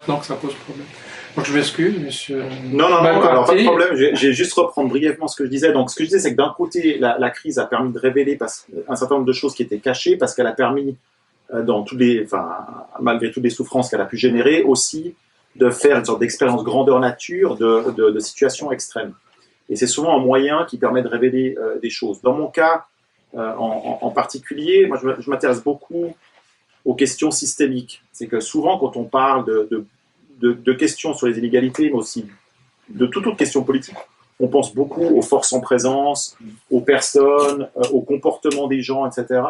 maintenant que ça pose problème. Donc je m'excuse, monsieur. Non, alors pas de problème, j'ai juste reprendre brièvement ce que je disais. Donc ce que je disais, c'est que d'un côté, la crise a permis de révéler un certain nombre de choses qui étaient cachées, parce qu'elle a permis, malgré toutes les souffrances qu'elle a pu générer, aussi de faire une sorte d'expérience grandeur nature de situations extrêmes. Et c'est souvent un moyen qui permet de révéler des choses. Dans mon cas, en particulier, moi je m'intéresse beaucoup aux questions systémiques. C'est que souvent, quand on parle de questions sur les inégalités, mais aussi de toute autre question politique, on pense beaucoup aux forces en présence, aux personnes, au comportement des gens, etc.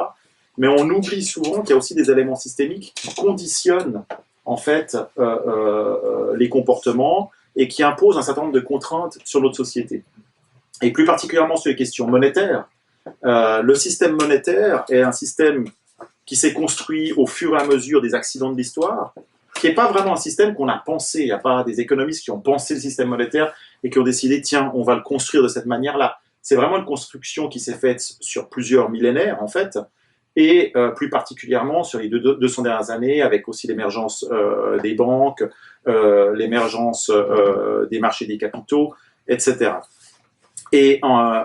Mais on oublie souvent qu'il y a aussi des éléments systémiques qui conditionnent en fait les comportements et qui imposent un certain nombre de contraintes sur notre société. Et plus particulièrement sur les questions monétaires. Le système monétaire est un système qui s'est construit au fur et à mesure des accidents de l'histoire, qui n'est pas vraiment un système qu'on a pensé. Il n'y a pas des économistes qui ont pensé le système monétaire et qui ont décidé, tiens, on va le construire de cette manière-là. C'est vraiment une construction qui s'est faite sur plusieurs millénaires, en fait, et plus particulièrement sur les 200 dernières années, avec aussi l'émergence des banques, l'émergence des marchés des capitaux, etc. Et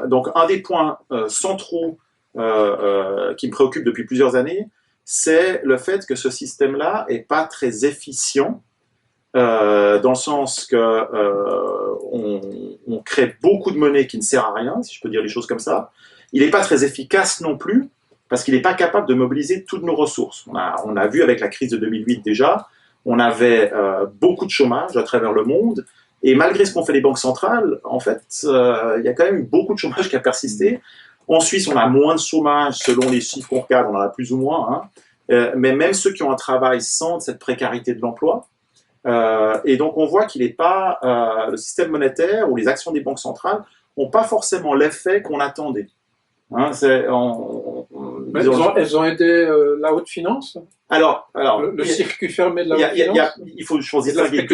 donc, un des points centraux qui me préoccupe depuis plusieurs années, c'est le fait que ce système-là n'est pas très efficient, dans le sens que on crée beaucoup de monnaie qui ne sert à rien, si je peux dire les choses comme ça. Il n'est pas très efficace non plus, parce qu'il n'est pas capable de mobiliser toutes nos ressources. On a vu avec la crise de 2008 déjà, on avait beaucoup de chômage à travers le monde, et malgré ce qu'ont fait les banques centrales, en fait, il y a quand même eu beaucoup de chômage qui a persisté. En Suisse, on a moins de chômage selon les chiffres qu'on regarde, on en a plus ou moins, mais même ceux qui ont un travail sentent cette précarité de l'emploi. Et donc on voit qu'il n'est pas, le système monétaire ou les actions des banques centrales n'ont pas forcément l'effet qu'on attendait. Elles ont aidé la haute finance. Alors, le circuit fermé de la haute finance. Il faut distinguer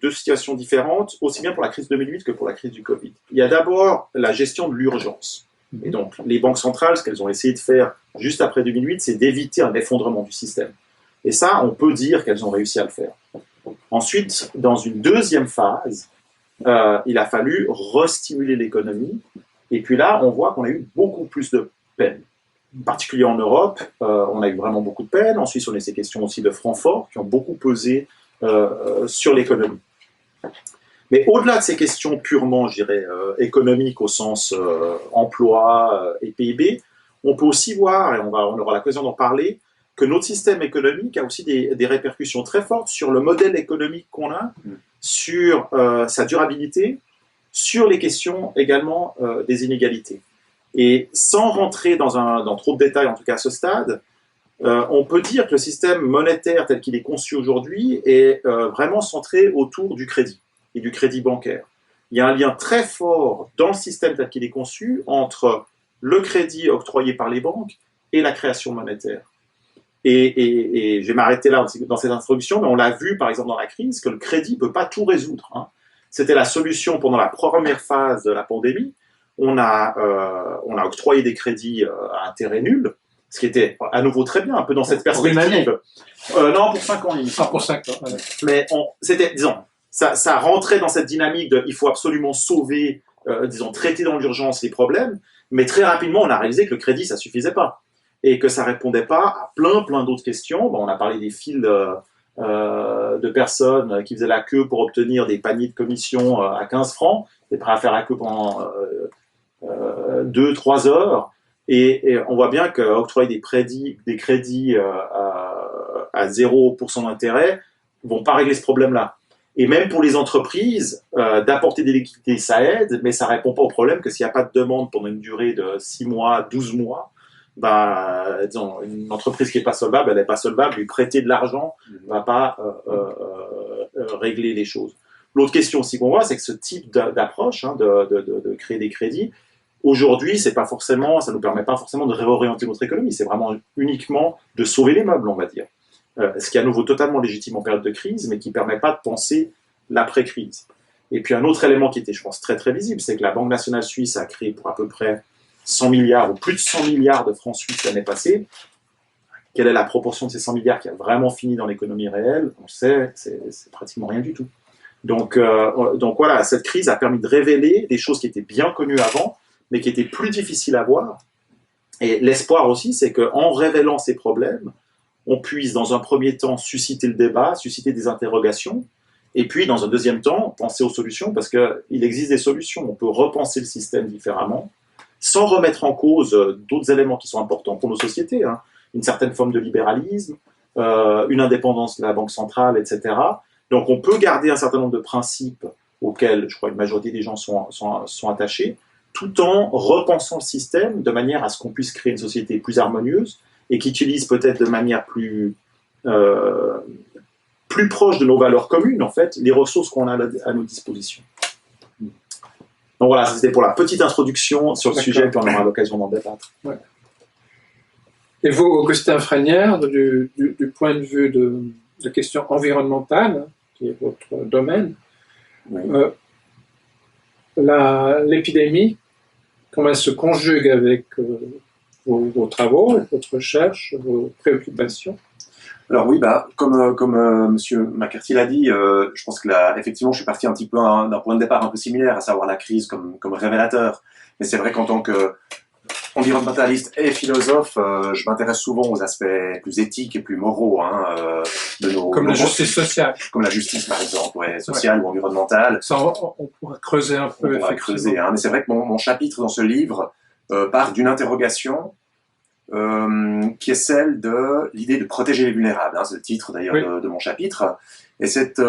deux situations différentes, aussi bien pour la crise de 2008 que pour la crise du Covid. Il y a d'abord la gestion de l'urgence. Et donc, les banques centrales, ce qu'elles ont essayé de faire juste après 2008, c'est d'éviter un effondrement du système. Et ça, on peut dire qu'elles ont réussi à le faire. Ensuite, dans une deuxième phase, il a fallu restimuler l'économie. Et puis là, on voit qu'on a eu beaucoup plus de peine. En particulier en Europe, on a eu vraiment beaucoup de peine. En Suisse, on a eu ces questions aussi de francs forts qui ont beaucoup pesé sur l'économie. Mais au-delà de ces questions purement, je dirais, économiques au sens emploi et PIB, on peut aussi voir, et on aura l'occasion d'en parler, que notre système économique a aussi des répercussions très fortes sur le modèle économique qu'on a, sur sa durabilité, sur les questions également des inégalités. Et sans rentrer dans trop de détails, en tout cas à ce stade, on peut dire que le système monétaire tel qu'il est conçu aujourd'hui est vraiment centré autour du crédit et du crédit bancaire. Il y a un lien très fort dans le système tel qu'il est conçu entre le crédit octroyé par les banques et la création monétaire. Et je vais m'arrêter là dans cette introduction, mais on l'a vu par exemple dans la crise que le crédit ne peut pas tout résoudre. C'était la solution pendant la première phase de la pandémie. On a octroyé des crédits à intérêt nul, ce qui était à nouveau très bien, un peu dans cette perspective. Non, pour 5 ans. Pour 5 ans. Ouais. Mais c'était, disons, ça rentrait dans cette dynamique de il faut absolument sauver, traiter dans l'urgence les problèmes, mais très rapidement, on a réalisé que le crédit, ça suffisait pas. Et que ça répondait pas à plein d'autres questions. Bon, on a parlé des files de personnes qui faisaient la queue pour obtenir des paniers de commission à 15 francs. Ils étaient prêts à faire la queue pendant 2-3 heures. Et on voit bien qu'octroyer des crédits à 0% d'intérêt vont pas régler ce problème-là. Et même pour les entreprises, d'apporter des liquidités, ça aide, mais ça répond pas au problème que s'il n'y a pas de demande pendant une durée de 6 mois, 12 mois, disons, une entreprise qui n'est pas solvable, elle n'est pas solvable, lui prêter de l'argent ne va pas régler les choses. L'autre question aussi qu'on voit, c'est que ce type d'approche, de créer des crédits, aujourd'hui, ça ne nous permet pas forcément de réorienter notre économie, c'est vraiment uniquement de sauver les meubles, on va dire. Ce qui est à nouveau totalement légitime en période de crise, mais qui ne permet pas de penser l'après-crise. Et puis un autre élément qui était, je pense, très très visible, c'est que la Banque nationale suisse a créé pour à peu près 100 milliards ou plus de 100 milliards de francs suisses l'année passée, quelle est la proportion de ces 100 milliards qui a vraiment fini dans l'économie réelle? On sait, c'est pratiquement rien du tout. Donc voilà, cette crise a permis de révéler des choses qui étaient bien connues avant, mais qui étaient plus difficiles à voir. Et l'espoir aussi, c'est qu'en révélant ces problèmes, on puisse, dans un premier temps, susciter le débat, susciter des interrogations, et puis, dans un deuxième temps, penser aux solutions, parce qu'il existe des solutions. On peut repenser le système différemment, sans remettre en cause d'autres éléments qui sont importants pour nos sociétés, hein. Une certaine forme de libéralisme, une indépendance de la Banque centrale, etc. Donc, on peut garder un certain nombre de principes auxquels, je crois, une majorité des gens sont attachés, tout en repensant le système de manière à ce qu'on puisse créer une société plus harmonieuse et qui utilise peut-être de manière plus proche de nos valeurs communes, en fait, les ressources qu'on a à nos dispositions. Donc voilà, c'était pour la petite introduction sur le sujet, puis on aura l'occasion d'en débattre. Ouais. Et vous, Augustin Franière, du point de vue de questions environnementales, qui est votre domaine, oui. L'épidémie, comment elle se conjugue avec vos travaux, votre recherche, vos préoccupations? Alors oui, comme Monsieur McCarthy l'a dit, je pense que effectivement, je suis parti un petit peu d'un point de départ un peu similaire, à savoir la crise comme révélateur. Mais c'est vrai qu'en tant qu'environnementaliste et philosophe, je m'intéresse souvent aux aspects plus éthiques et plus moraux de nos... Comme la justice sociale. Comme la justice, par exemple, ouais, sociale ou environnementale. Ça, on pourra creuser un peu. On pourra creuser, hein, mais c'est vrai que mon chapitre dans ce livre part d'une interrogation qui est celle de l'idée de protéger les vulnérables. Hein, c'est le titre d'ailleurs de mon chapitre. Et cette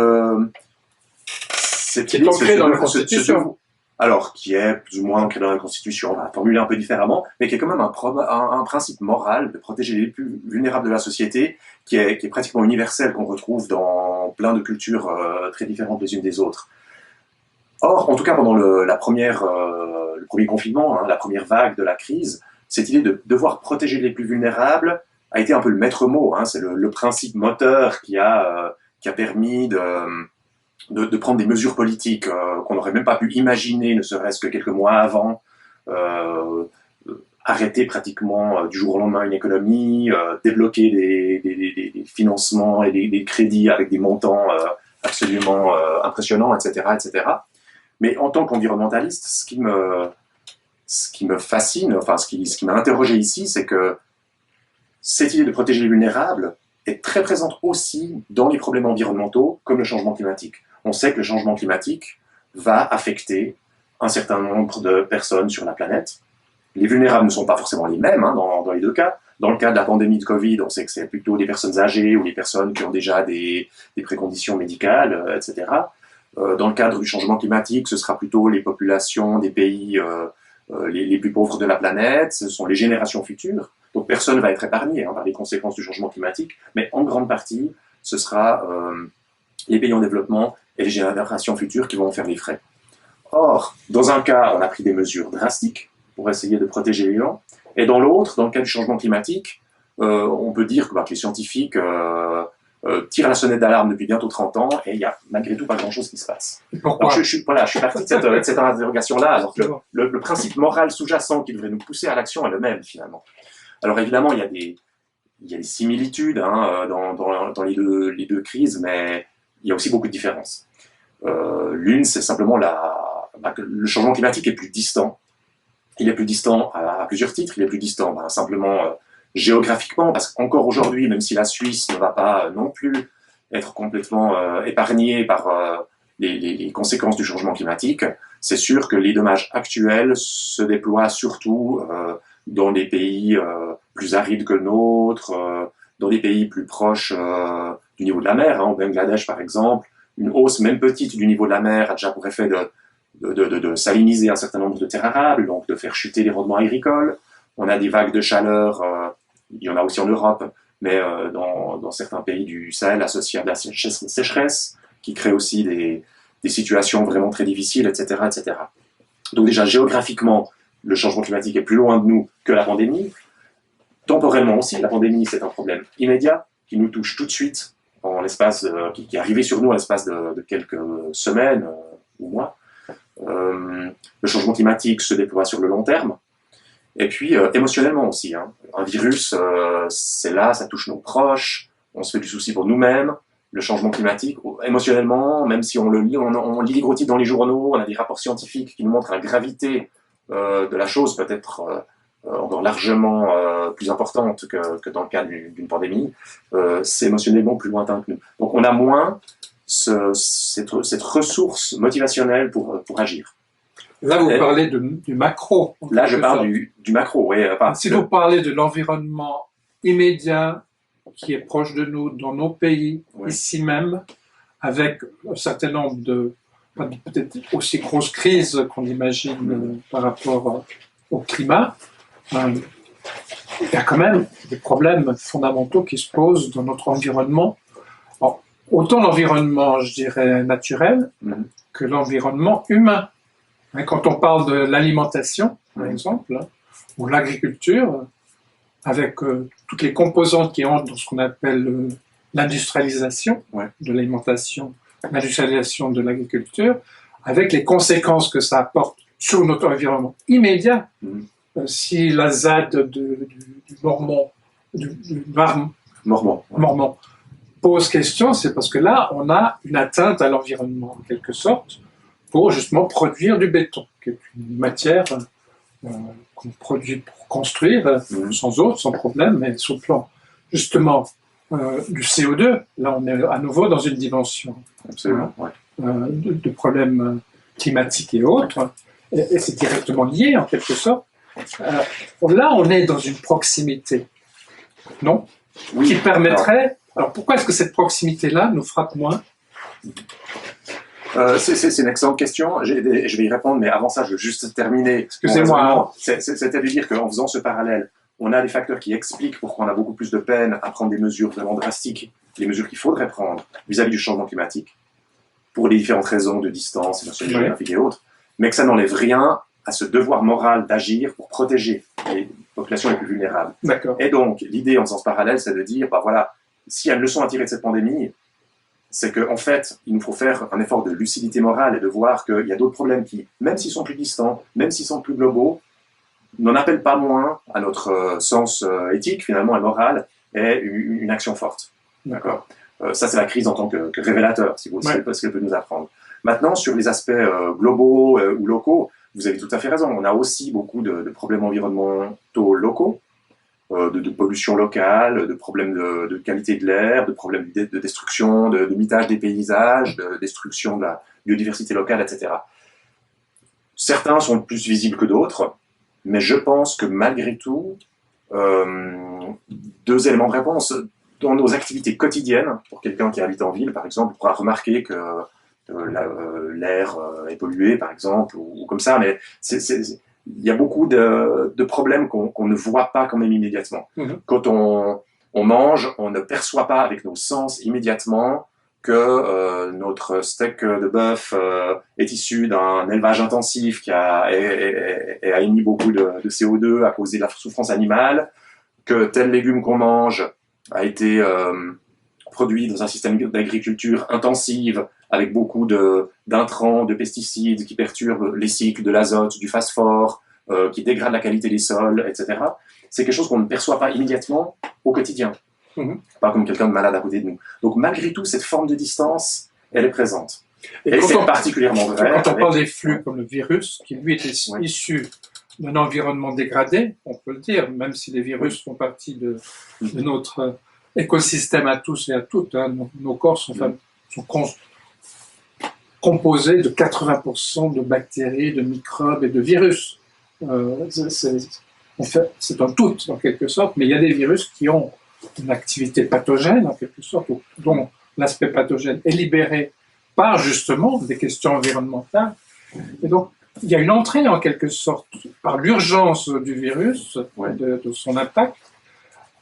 qui est ancrée dans la Constitution. Alors, qui est plus ou moins ancrée dans la Constitution, on va formuler un peu différemment, mais qui est quand même un principe moral de protéger les plus vulnérables de la société, qui est pratiquement universel, qu'on retrouve dans plein de cultures très différentes les unes des autres. Or, en tout cas, pendant le premier confinement, hein, la première vague de la crise, cette idée de devoir protéger les plus vulnérables a été un peu le maître mot. Hein, c'est le principe moteur qui a permis de prendre des mesures politiques qu'on n'aurait même pas pu imaginer, ne serait-ce que quelques mois avant, arrêter pratiquement du jour au lendemain une économie, débloquer des financements et des crédits avec des montants absolument impressionnants, etc., etc. Mais en tant qu'environnementaliste, ce qui me fascine, enfin ce qui m'a interrogé ici, c'est que cette idée de protéger les vulnérables est très présente aussi dans les problèmes environnementaux, comme le changement climatique. On sait que le changement climatique va affecter un certain nombre de personnes sur la planète. Les vulnérables ne sont pas forcément les mêmes dans les deux cas. Dans le cas de la pandémie de Covid, on sait que c'est plutôt les personnes âgées ou les personnes qui ont déjà des préconditions médicales, etc. Dans le cadre du changement climatique, ce sera plutôt les populations des pays les plus pauvres de la planète, ce sont les générations futures. Donc personne ne va être épargné par les conséquences du changement climatique, mais en grande partie, ce sera les pays en développement et les générations futures qui vont en faire les frais. Or, dans un cas, on a pris des mesures drastiques pour essayer de protéger les gens, et dans l'autre, dans le cas du changement climatique, on peut dire que les scientifiques tirent la sonnette d'alarme depuis bientôt 30 ans, et il n'y a malgré tout pas grand-chose qui se passe. Pourquoi ? Alors, je suis parti de cette interrogation-là, alors que le principe moral sous-jacent qui devrait nous pousser à l'action est le même, finalement. Alors évidemment, il y a des similitudes dans les deux crises, mais il y a aussi beaucoup de différences. L'une, c'est simplement que le changement climatique est plus distant. Il est plus distant à plusieurs titres. Il est plus distant simplement géographiquement, parce qu'encore aujourd'hui, même si la Suisse ne va pas non plus être complètement épargnée par les conséquences du changement climatique, c'est sûr que les dommages actuels se déploient surtout dans des pays plus arides que le nôtre, dans des pays plus proches du niveau de la mer. Au Bangladesh, par exemple, une hausse même petite du niveau de la mer a déjà pour effet de saliniser un certain nombre de terres arables, donc de faire chuter les rendements agricoles. On a des vagues de chaleur, il y en a aussi en Europe, mais dans certains pays du Sahel associés à de la sécheresse, qui créent aussi des situations vraiment très difficiles, etc., etc. Donc déjà, géographiquement, le changement climatique est plus loin de nous que la pandémie. Temporellement aussi, la pandémie, c'est un problème immédiat qui nous touche tout de suite, qui est arrivé sur nous en l'espace de quelques semaines ou mois. Le changement climatique se déploie sur le long terme. Et puis émotionnellement aussi. Hein. Un virus, c'est là, ça touche nos proches, on se fait du souci pour nous-mêmes. Le changement climatique, émotionnellement, même si on le lit, on lit les gros titres dans les journaux, on a des rapports scientifiques qui nous montrent la gravité de la chose, peut-être encore largement plus importante que dans le cas d'une pandémie, c'est émotionnellement plus lointain que nous. Donc on a moins cette ressource motivationnelle pour agir. Là, vous parlez du macro. Là, je parle du macro, oui. Si vous parlez de l'environnement immédiat qui est proche de nous, dans nos pays, ici même, avec un certain nombre de peut-être aussi grosses crises qu'on imagine par rapport au climat, il y a quand même des problèmes fondamentaux qui se posent dans notre environnement. Bon, autant l'environnement, je dirais, naturel, que l'environnement humain. Quand on parle de l'alimentation, par exemple, ou l'agriculture, avec toutes les composantes qui entrent dans ce qu'on appelle l'industrialisation de l'alimentation, l'industrialisation de l'agriculture, avec les conséquences que ça apporte sur notre environnement immédiat. Si la ZAD du Mormon, Mormon pose question, c'est parce que là, on a une atteinte à l'environnement, en quelque sorte, pour justement produire du béton, qui est une matière qu'on produit pour construire, sans problème, mais sous le plan, justement, du CO2, là on est à nouveau dans une dimension de problèmes climatiques et autres, et c'est directement lié en quelque sorte. Là on est dans une proximité, non ? Qui permettrait... Alors pourquoi est-ce que cette proximité-là nous frappe moins ? C'est une excellente question, je vais y répondre, mais avant ça, je veux juste terminer. Excusez-moi. C'était de dire qu'en faisant ce parallèle, on a des facteurs qui expliquent pourquoi on a beaucoup plus de peine à prendre des mesures vraiment drastiques, les mesures qu'il faudrait prendre vis-à-vis du changement climatique, pour les différentes raisons de distance, émotionnelle, géographique et autres, mais que ça n'enlève rien à ce devoir moral d'agir pour protéger les populations les plus vulnérables. Et donc, l'idée en sens parallèle, c'est de dire, voilà, s'il y a une leçon à tirer de cette pandémie, c'est qu'en fait, il nous faut faire un effort de lucidité morale et de voir qu'il y a d'autres problèmes qui, même s'ils sont plus distants, même s'ils sont plus globaux, n'en appellent pas moins à notre sens éthique, finalement, et moral, et une action forte. D'accord. Ça, c'est la crise en tant que révélateur, si vous savez ce qu'elle peut nous apprendre. Maintenant, sur les aspects globaux ou locaux, vous avez tout à fait raison. On a aussi beaucoup de problèmes environnementaux locaux, de pollution locale, de problèmes de qualité de l'air, de problèmes de destruction, de mitage des paysages, de destruction de la biodiversité locale, etc. Certains sont plus visibles que d'autres, mais je pense que malgré tout, deux éléments de réponse. Dans nos activités quotidiennes, pour quelqu'un qui habite en ville, par exemple, pourra remarquer que l'air est pollué, par exemple, ou comme ça, mais il y a beaucoup de problèmes qu'on ne voit pas quand même immédiatement. Quand on mange, on ne perçoit pas avec nos sens immédiatement que notre steak de bœuf est issu d'un élevage intensif qui a émis beaucoup de CO2 à cause de la souffrance animale, que tel légume qu'on mange a été produit dans un système d'agriculture intensive avec beaucoup d'intrants, de pesticides qui perturbent les cycles de l'azote, du phosphore, qui dégradent la qualité des sols, etc. C'est quelque chose qu'on ne perçoit pas immédiatement au quotidien, pas comme quelqu'un de malade à côté de nous. Donc malgré tout, cette forme de distance, elle est présente. Et c'est particulièrement vrai. Quand on parle des flux comme le virus, qui lui est issu d'un environnement dégradé, on peut le dire, même si les virus font partie de notre écosystème à tous et à toutes. Nos corps sont composés de 80% de bactéries, de microbes et de virus. C'est un tout, en quelque sorte, mais il y a des virus qui ont une activité pathogène, en quelque sorte, dont l'aspect pathogène est libéré par, justement, des questions environnementales. Et donc, il y a une entrée, en quelque sorte, par l'urgence du virus, de son impact,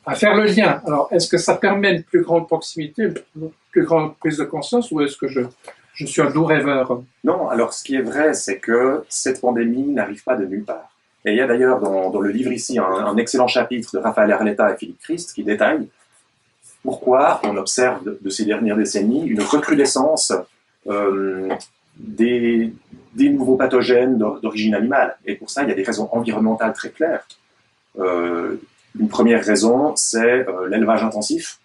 à faire le lien. Alors, est-ce que ça permet une plus grande proximité, une plus grande prise de conscience, ou est-ce que je suis un doux rêveur? Non, alors ce qui est vrai, c'est que cette pandémie n'arrive pas de nulle part. Et il y a d'ailleurs dans le livre ici un excellent chapitre de Raphaël Arletta et Philippe Christ qui détaille pourquoi on observe de ces dernières décennies une recrudescence des des nouveaux pathogènes d'origine animale. Et pour ça, il y a des raisons environnementales très claires. Une première raison, c'est l'élevage intensif,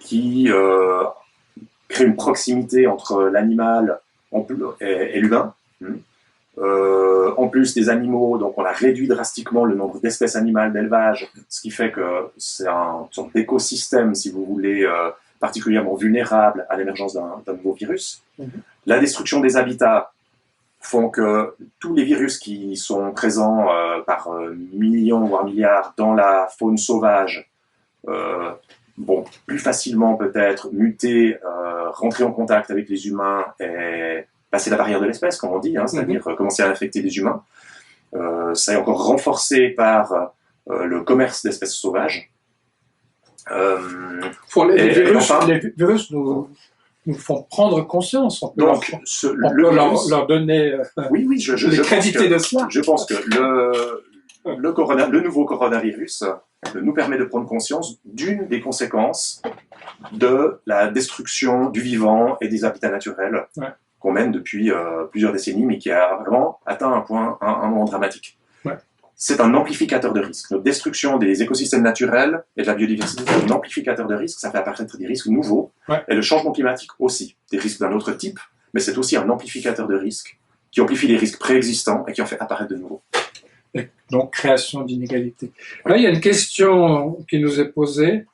qui crée une proximité entre l'animal et l'humain. En plus des animaux, donc on a réduit drastiquement le nombre d'espèces animales d'élevage, ce qui fait que c'est une sorte d'écosystème, si vous voulez, particulièrement vulnérable à l'émergence d'un nouveau virus. La destruction des habitats font que tous les virus qui sont présents par millions, voire milliards dans la faune sauvage vont plus facilement peut-être muter, rentrer en contact avec les humains et passer la barrière de l'espèce, comme on dit, hein, c'est-à-dire commencer à infecter des humains. Ça est encore renforcé par le commerce d'espèces sauvages. Les virus nous font prendre conscience. On peut leur donner oui, les crédités de cela. Je pense que le nouveau coronavirus nous permet de prendre conscience d'une des conséquences de la destruction du vivant et des habitats naturels qu'on mène depuis plusieurs décennies, mais qui a vraiment atteint un moment dramatique. C'est un amplificateur de risque. Notre destruction des écosystèmes naturels et de la biodiversité, c'est un amplificateur de risque. Ça fait apparaître des risques nouveaux. Et le changement climatique aussi. Des risques d'un autre type, mais c'est aussi un amplificateur de risque qui amplifie les risques préexistants et qui en fait apparaître de nouveaux. Et donc, création d'inégalités. Là, il y a une question qui nous est posée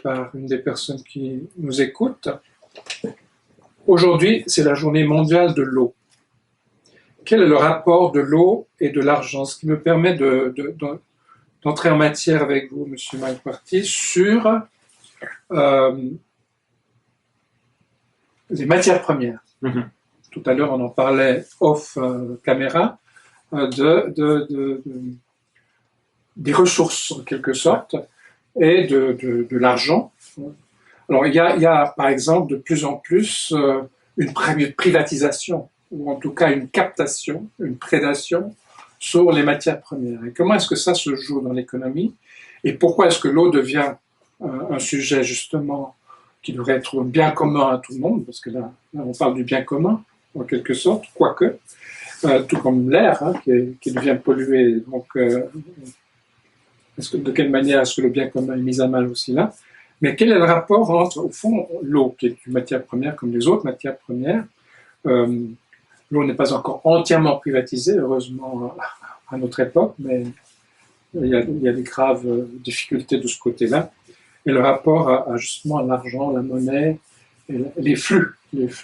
par une des personnes qui nous écoutent. Aujourd'hui, c'est la journée mondiale de l'eau. Quel est le rapport de l'eau et de l'argent? Ce qui me permet d'entrer en matière avec vous, M. Mike Marty, sur les matières premières. Tout à l'heure, on en parlait off caméra, des ressources, en quelque sorte, et de l'argent. Alors, il y a, par exemple, de plus en plus une privatisation, ou en tout cas une captation, une prédation sur les matières premières. Et comment est-ce que ça se joue dans l'économie? Et pourquoi est-ce que l'eau devient un sujet, justement, qui devrait être un bien commun à tout le monde? Parce que là on parle du bien commun, en quelque sorte, quoique, tout comme l'air, hein, qui devient pollué. Donc, de quelle manière est-ce que le bien commun est mis à mal aussi là? Mais quel est le rapport entre, au fond, l'eau, qui est une matière première comme les autres matières premières? L'eau n'est pas encore entièrement privatisée, heureusement, à notre époque, mais il y a des graves difficultés de ce côté-là. Et le rapport justement à l'argent, la monnaie, et les flux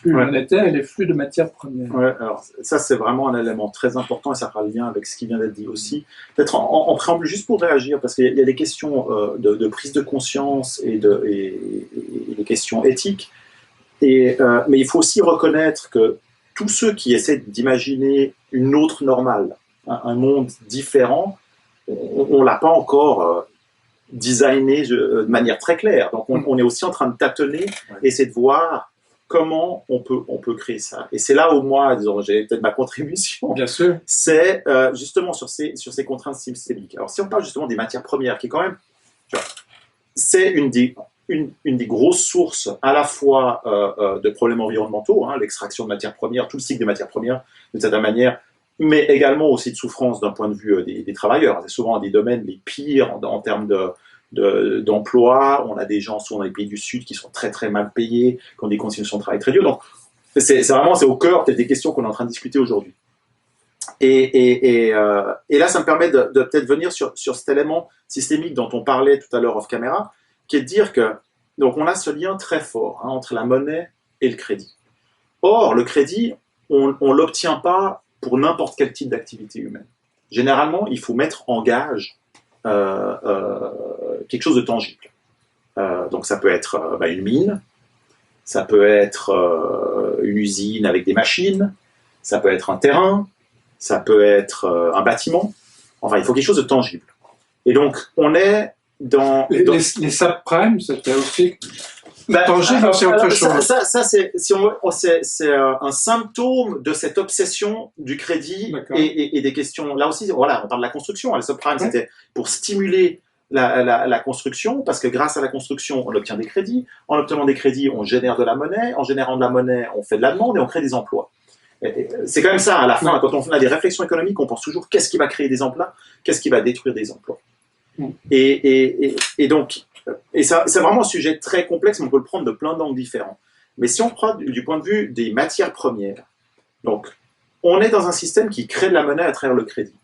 monétaires et les flux de matières premières. Alors ça, c'est vraiment un élément très important et ça fera le lien avec ce qui vient d'être dit aussi. Peut-être en préambule, juste pour réagir, parce qu'il y a des questions de prise de conscience et des questions éthiques. Mais il faut aussi reconnaître que tous ceux qui essaient d'imaginer une autre normale, un monde différent, on ne l'a pas encore designé de manière très claire. Donc on est aussi en train de tâtonner et essayer de voir comment on peut créer ça. Et c'est là où moi, disons, j'ai peut-être ma contribution. Bien sûr. C'est justement sur ces contraintes systémiques. Alors si on parle justement des matières premières, qui est quand même, c'est une des grosses sources à la fois de problèmes environnementaux, hein, l'extraction de matières premières, tout le cycle des matières premières, d'une certaine manière, mais également aussi de souffrance d'un point de vue des travailleurs. C'est souvent un des domaines les pires en termes d'emploi. On a des gens, souvent dans les pays du Sud, qui sont très très mal payés, qui ont des conditions de travail très dures. Donc, c'est vraiment au cœur des questions qu'on est en train de discuter aujourd'hui. Et là, ça me permet de peut-être venir sur cet élément systémique dont on parlait tout à l'heure off caméra, qui est de dire que donc on a ce lien très fort entre la monnaie et le crédit. Or, le crédit, on l'obtient pas pour n'importe quel type d'activité humaine. Généralement, il faut mettre en gage quelque chose de tangible. Donc ça peut être une mine, ça peut être une usine avec des machines, ça peut être un terrain, ça peut être un bâtiment. Enfin, il faut quelque chose de tangible. Et donc, on est dans... Les subprimes, c'était aussi... tangible, c'est autre chose. Ça c'est un symptôme de cette obsession du crédit et des questions. Là aussi, voilà, on parle de la construction. Les subprimes, c'était pour stimuler la construction, parce que grâce à la construction, on obtient des crédits. En obtenant des crédits, on génère de la monnaie. En générant de la monnaie, on fait de la demande et on crée des emplois. C'est quand même ça, à la fin, quand on a des réflexions économiques, on pense toujours qu'est-ce qui va créer des emplois, qu'est-ce qui va détruire des emplois. Et donc, c'est vraiment un sujet très complexe, mais on peut le prendre de plein d'angles différents. Mais si on prend du point de vue des matières premières, donc, on est dans un système qui crée de la monnaie à travers le crédit.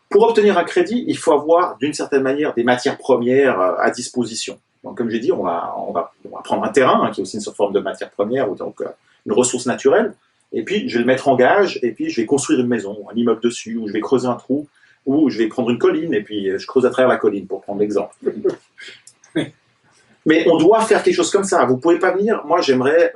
Pour obtenir un crédit, il faut avoir, d'une certaine manière, des matières premières à disposition. Donc, comme j'ai dit, on va prendre un terrain, qui est aussi une forme de matière première, ou donc une ressource naturelle, et puis je vais le mettre en gage, et puis je vais construire une maison, un immeuble dessus, ou je vais creuser un trou, ou je vais prendre une colline, et puis je creuse à travers la colline, pour prendre l'exemple. Mais on doit faire quelque chose comme ça. Vous ne pouvez pas venir, moi j'aimerais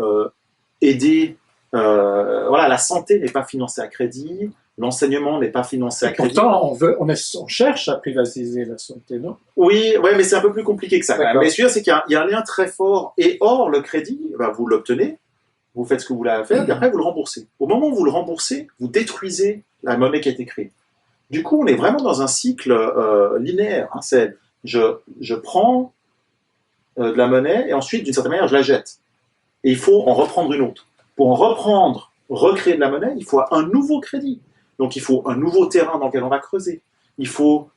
aider, voilà, la santé n'est pas financée à crédit, l'enseignement n'est pas financé à crédit. Pourtant, on cherche à privatiser la santé, non? Oui, ouais, mais c'est un peu plus compliqué que ça. Mais ce que je veux dire, c'est qu'il y a un lien très fort. Et or, le crédit, vous l'obtenez, vous faites ce que vous voulez à faire, et après vous le remboursez. Au moment où vous le remboursez, vous détruisez la monnaie qui a été créée. Du coup, on est vraiment dans un cycle linéaire. Hein. C'est je prends de la monnaie et ensuite, d'une certaine manière, je la jette. Et il faut en reprendre une autre. Pour en reprendre, recréer de la monnaie, il faut un nouveau crédit. Donc il faut un nouveau terrain dans lequel on va creuser. Il faut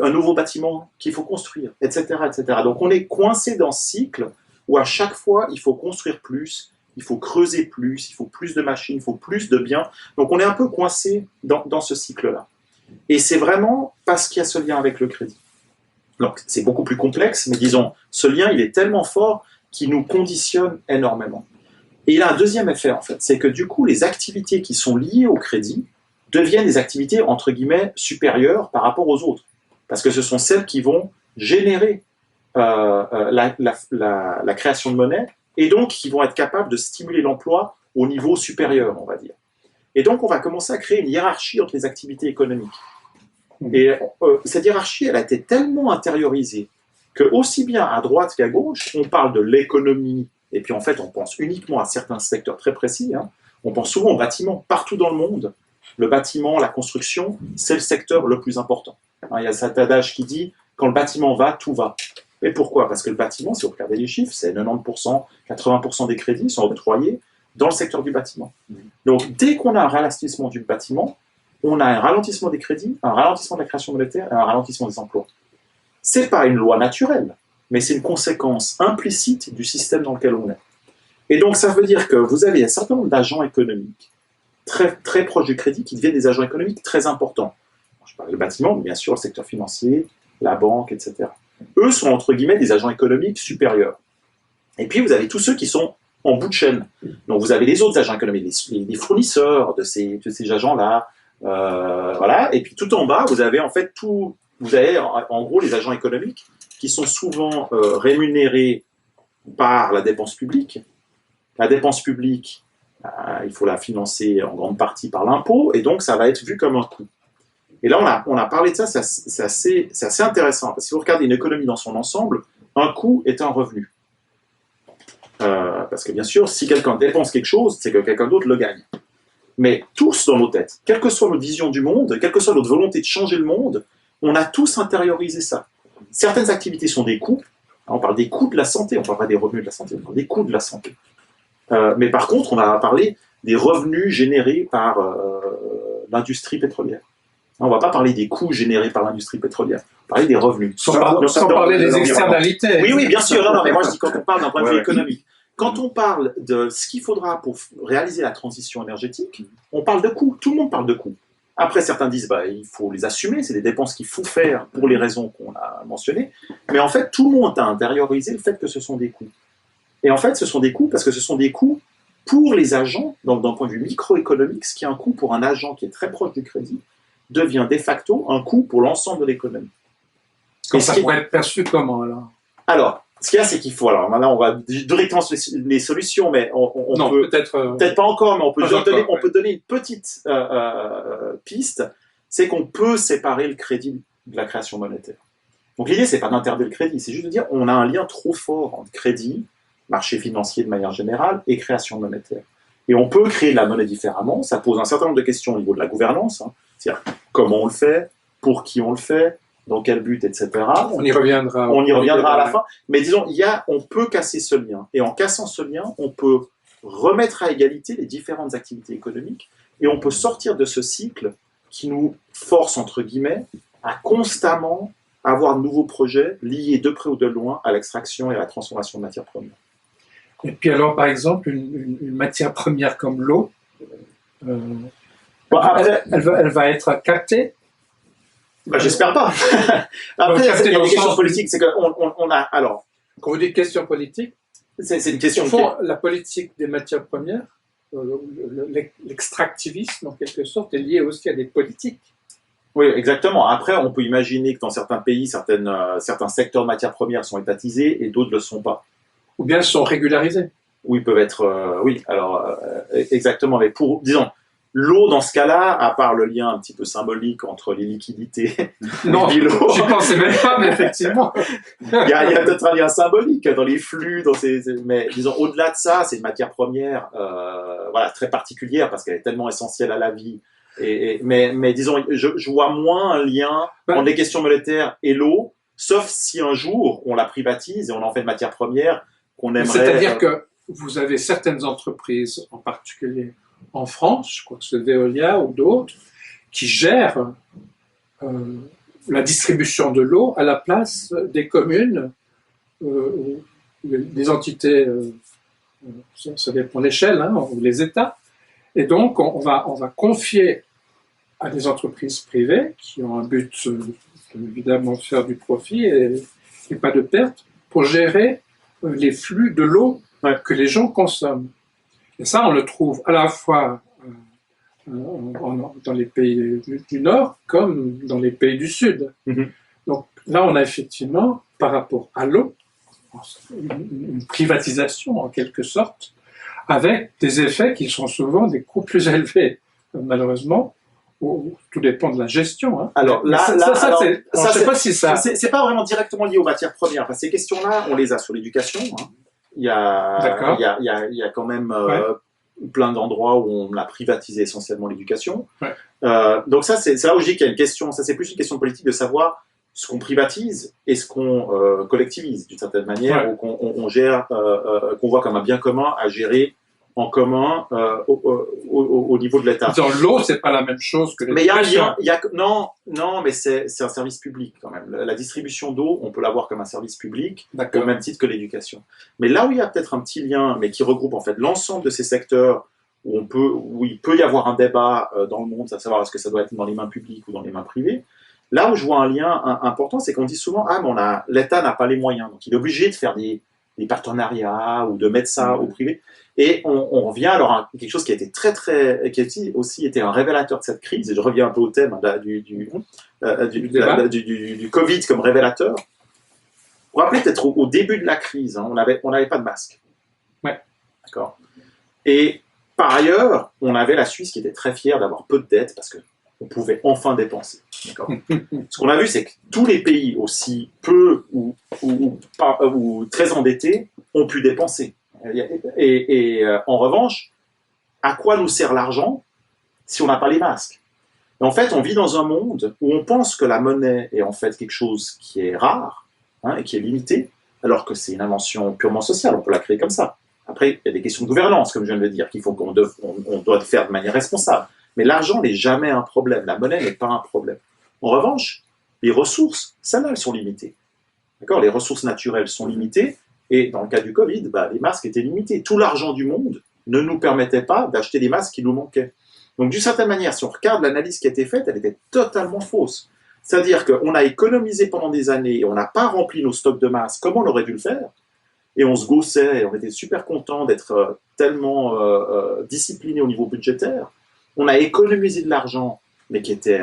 un nouveau bâtiment qu'il faut construire, etc., etc. Donc on est coincé dans ce cycle où à chaque fois, il faut construire plus, il faut creuser plus, il faut plus de machines, il faut plus de biens. Donc on est un peu coincé dans ce cycle-là. Et c'est vraiment parce qu'il y a ce lien avec le crédit. Donc c'est beaucoup plus complexe, mais disons, ce lien, il est tellement fort qu'il nous conditionne énormément. Et il a un deuxième effet, en fait, c'est que du coup, les activités qui sont liées au crédit deviennent des activités, entre guillemets, supérieures par rapport aux autres. Parce que ce sont celles qui vont générer la création de monnaie et donc qui vont être capables de stimuler l'emploi au niveau supérieur, on va dire. Et donc, on va commencer à créer une hiérarchie entre les activités économiques. Et cette hiérarchie, elle a été tellement intériorisée que aussi bien à droite qu'à gauche, on parle de l'économie. Et puis en fait, on pense uniquement à certains secteurs très précis. Hein. On pense souvent au bâtiment. Partout dans le monde, le bâtiment, la construction, c'est le secteur le plus important. Hein, il y a cet adage qui dit « quand le bâtiment va, tout va ». Et pourquoi? Parce que le bâtiment, si vous regardez les chiffres, c'est 90%, 80% des crédits sont octroyés dans le secteur du bâtiment. Donc dès qu'on a un ralentissement du bâtiment, on a un ralentissement des crédits, un ralentissement de la création monétaire et un ralentissement des emplois. Ce n'est pas une loi naturelle, mais c'est une conséquence implicite du système dans lequel on est. Et donc, ça veut dire que vous avez un certain nombre d'agents économiques très, très proches du crédit qui deviennent des agents économiques très importants. Je parle du bâtiment, mais bien sûr, le secteur financier, la banque, etc. Eux sont, entre guillemets, des agents économiques supérieurs. Et puis, vous avez tous ceux qui sont en bout de chaîne. Donc, vous avez les autres agents économiques, les fournisseurs de ces agents-là, voilà. Et puis, tout en bas, vous avez en fait tout... Vous avez en gros les agents économiques qui sont souvent rémunérés par la dépense publique. La dépense publique, il faut la financer en grande partie par l'impôt, et donc ça va être vu comme un coût. Et là, on a parlé de ça, c'est assez intéressant, parce que si vous regardez une économie dans son ensemble, un coût est un revenu. Parce que bien sûr, si quelqu'un dépense quelque chose, c'est que quelqu'un d'autre le gagne. Mais tous dans nos têtes, quelle que soit notre vision du monde, quelle que soit notre volonté de changer le monde, on a tous intériorisé ça. Certaines activités sont des coûts. On parle des coûts de la santé, on ne parle pas des revenus de la santé, on parle des coûts de la santé. Mais par contre, on va parler des revenus générés par l'industrie pétrolière. On ne va pas parler des coûts générés par l'industrie pétrolière, on va parler des revenus. Sans parler des externalités. Oui, bien sûr. Non, mais moi je dis quand on parle d'un point de vue économique. Quand on parle de ce qu'il faudra pour réaliser la transition énergétique, on parle de coûts. Tout le monde parle de coûts. Après, certains disent il faut les assumer, c'est des dépenses qu'il faut faire pour les raisons qu'on a mentionnées. Mais en fait, tout le monde a intériorisé le fait que ce sont des coûts. Et en fait, ce sont des coûts parce que ce sont des coûts pour les agents, donc d'un point de vue microéconomique, ce qui est un coût pour un agent qui est très proche du crédit, devient de facto un coût pour l'ensemble de l'économie. Et ça pourrait être perçu comment alors, ce qu'il y a, c'est qu'il faut. Alors maintenant, on va directement sur les solutions, mais non, peut peut-être pas encore, mais on peut donner une petite piste. C'est qu'on peut séparer le crédit de la création monétaire. Donc l'idée, c'est pas d'interdire le crédit, c'est juste de dire on a un lien trop fort entre crédit, marché financier de manière générale, et création monétaire. Et on peut créer de la monnaie différemment. Ça pose un certain nombre de questions au niveau de la gouvernance, hein. C'est-à-dire comment on le fait, pour qui on le fait, dans quel but, etc. On y reviendra. On y reviendra à la fin. Mais disons, on peut casser ce lien. Et en cassant ce lien, on peut remettre à égalité les différentes activités économiques, et on peut sortir de ce cycle qui nous force, entre guillemets, à constamment avoir de nouveaux projets liés de près ou de loin à l'extraction et à la transformation de matières premières. Et puis alors, par exemple, une matière première comme l'eau, Bon, après, elle va être captée. bah, j'espère pas. Après, il y a des questions politiques. C'est qu'on a. Alors, Quand vous dites question politique, c'est une question. au fond, la politique des matières premières, l'extractivisme en quelque sorte, est lié aussi à des politiques. Oui, exactement. Après, on peut imaginer que dans certains pays, certains secteurs de matières premières sont étatisés et d'autres ne le sont pas. Ou bien sont régularisés. Oui, peuvent être. Oui, alors, exactement. Mais disons, l'eau, dans ce cas-là, à part le lien un petit peu symbolique entre les liquidités Non, et l'eau, j'y pensais même pas, mais effectivement. il y a peut-être un lien symbolique dans les flux, mais disons, au-delà de ça, c'est une matière première voilà, très particulière parce qu'elle est tellement essentielle à la vie. Mais disons, je vois moins un lien entre les questions monétaires et l'eau, sauf si un jour on la privatise et on en fait une matière première qu'on aimerait. C'est-à-dire que vous avez certaines entreprises, en particulier en France, je crois que c'est Veolia ou d'autres, qui gèrent la distribution de l'eau à la place des communes, des entités, ça dépend de l'échelle, hein, ou les États. Et donc, on va confier à des entreprises privées qui ont un but, évidemment, de faire du profit et pas de perte, pour gérer les flux de l'eau que les gens consomment. Et ça, on le trouve à la fois dans les pays du Nord comme dans les pays du Sud. Mm-hmm. Donc là, on a effectivement, par rapport à l'eau, une privatisation en quelque sorte, avec des effets qui sont souvent des coûts plus élevés, malheureusement. Tout dépend de la gestion. Hein. Alors là, je ne sais pas si ça. C'est pas vraiment directement lié aux matières premières. Parce que ces questions-là, on les a sur l'éducation. Hein. Il y a quand même plein d'endroits où on a privatisé essentiellement l'éducation. Ouais. Donc ça, c'est là où je dis qu'il y a une question. Ça, c'est plus une question politique de savoir ce qu'on privatise et ce qu'on collectivise d'une certaine manière, ou qu'on gère, qu'on voit comme un bien commun à gérer en commun au niveau de l'État. Dans l'eau, c'est pas la même chose que l'éducation. Mais non, mais c'est un service public quand même. La distribution d'eau, on peut l'avoir comme un service public, au même titre que l'éducation. Mais là où il y a peut-être un petit lien, mais qui regroupe en fait l'ensemble de ces secteurs où il peut y avoir un débat dans le monde, à savoir est-ce que ça doit être dans les mains publiques ou dans les mains privées. Là où je vois un lien important, c'est qu'on dit souvent l'État n'a pas les moyens, donc il est obligé de faire des partenariats ou de mettre ça au privé. Et on revient alors à quelque chose qui a été qui a aussi été un révélateur de cette crise, et je reviens un peu au thème du Covid comme révélateur. Vous vous rappelez peut-être au début de la crise, hein, on n'avait pas de masque. Ouais. D'accord. Et par ailleurs, on avait la Suisse qui était très fière d'avoir peu de dettes parce qu'on pouvait enfin dépenser. D'accord. Ce qu'on a vu, c'est que tous les pays aussi peu ou très endettés ont pu dépenser. Et en revanche, à quoi nous sert l'argent si on n'a pas les masques? Et en fait, on vit dans un monde où on pense que la monnaie est en fait quelque chose qui est rare, hein, et qui est limité, alors que c'est une invention purement sociale, on peut la créer comme ça. Après, il y a des questions de gouvernance, comme je viens de le dire, qu'il faut qu'on doit faire de manière responsable. Mais l'argent n'est jamais un problème, la monnaie n'est pas un problème. En revanche, les ressources, celles-là, elles sont limitées. D'accord ? Les ressources naturelles sont limitées, et dans le cas du Covid, les masques étaient limités. Tout l'argent du monde ne nous permettait pas d'acheter des masques qui nous manquaient. Donc d'une certaine manière, si on regarde l'analyse qui a été faite, elle était totalement fausse. C'est-à-dire qu'on a économisé pendant des années et on n'a pas rempli nos stocks de masques comme on aurait dû le faire, et on se gaussait et on était super content d'être tellement discipliné au niveau budgétaire. On a économisé de l'argent, mais qui était,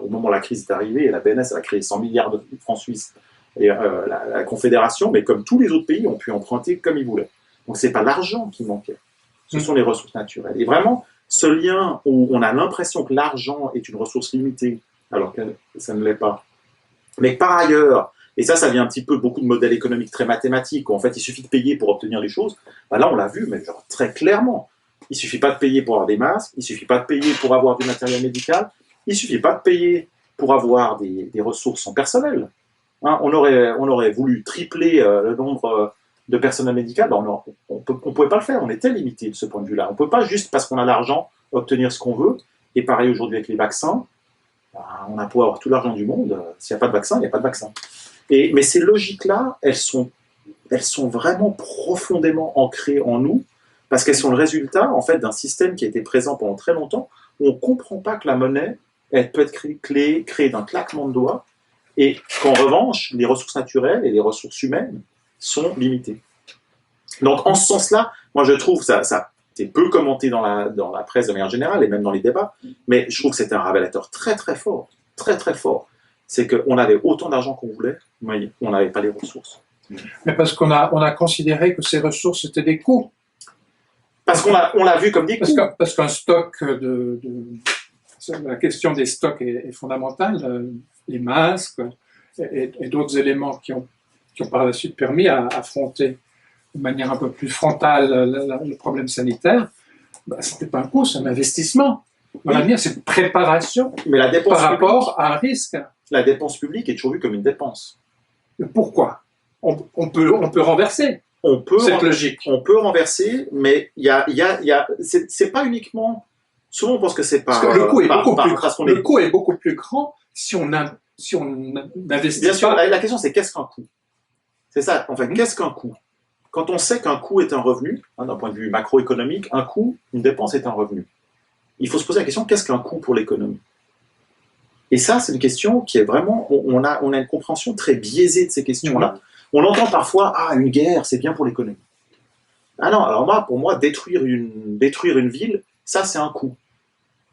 au moment où la crise est arrivée, et la BNS a créé 100 milliards de francs suisses, et la Confédération, mais comme tous les autres pays, ont pu emprunter comme ils voulaient. Donc c'est pas l'argent qui manquait, ce sont les ressources naturelles. Et vraiment, ce lien où on a l'impression que l'argent est une ressource limitée, alors que ça ne l'est pas, mais par ailleurs, et ça vient un petit peu beaucoup de modèles économiques très mathématiques, où en fait il suffit de payer pour obtenir les choses, là on l'a vu, mais genre, très clairement. Il suffit pas de payer pour avoir des masques, il suffit pas de payer pour avoir du matériel médical, il suffit pas de payer pour avoir des ressources en personnel. Hein, on aurait voulu tripler le nombre de personnel médical, ben on pouvait pas le faire, on était limité de ce point de vue-là. On peut pas juste parce qu'on a l'argent obtenir ce qu'on veut. Et pareil aujourd'hui avec les vaccins, ben, on a beau avoir tout l'argent du monde, s'il n'y a pas de vaccin, il n'y a pas de vaccin. Mais ces logiques-là, elles sont vraiment profondément ancrées en nous, parce qu'elles sont le résultat en fait d'un système qui a été présent pendant très longtemps, où on ne comprend pas que la monnaie, elle peut être créée d'un claquement de doigts, et qu'en revanche, les ressources naturelles et les ressources humaines sont limitées. Donc en ce sens-là, moi je trouve, ça c'est peu commenté dans la presse de manière générale, et même dans les débats, mais je trouve que c'était un révélateur très très fort, c'est qu'on avait autant d'argent qu'on voulait, mais on n'avait pas les ressources. Mais parce qu'on a considéré que ces ressources étaient des coûts. Parce qu'on l'a vu comme des coûts. Parce qu'un stock la question des stocks est fondamentale. Les masques et d'autres éléments qui ont par la suite permis à affronter de manière un peu plus frontale le problème sanitaire, c'était pas un coût, c'est un investissement. Dans l'avenir, c'est une préparation mais la dépense par rapport à un risque. La dépense publique est toujours vue comme une dépense. Mais pourquoi on peut renverser cette logique. On peut renverser, mais c'est pas uniquement. Souvent, on pense que c'est pas. Parce que le coût est beaucoup plus grand si on investit. Bien sûr, la question c'est qu'est-ce qu'un coût? C'est ça. En fait, qu'est-ce qu'un coût? Quand on sait qu'un coût est un revenu, d'un point de vue macroéconomique, un coût, une dépense est un revenu. Il faut se poser la question qu'est-ce qu'un coût pour l'économie? Et ça, c'est une question qui est vraiment. On a une compréhension très biaisée de ces questions-là. On entend parfois une guerre, c'est bien pour l'économie. Ah non, alors pour moi, détruire une ville, ça c'est un coût.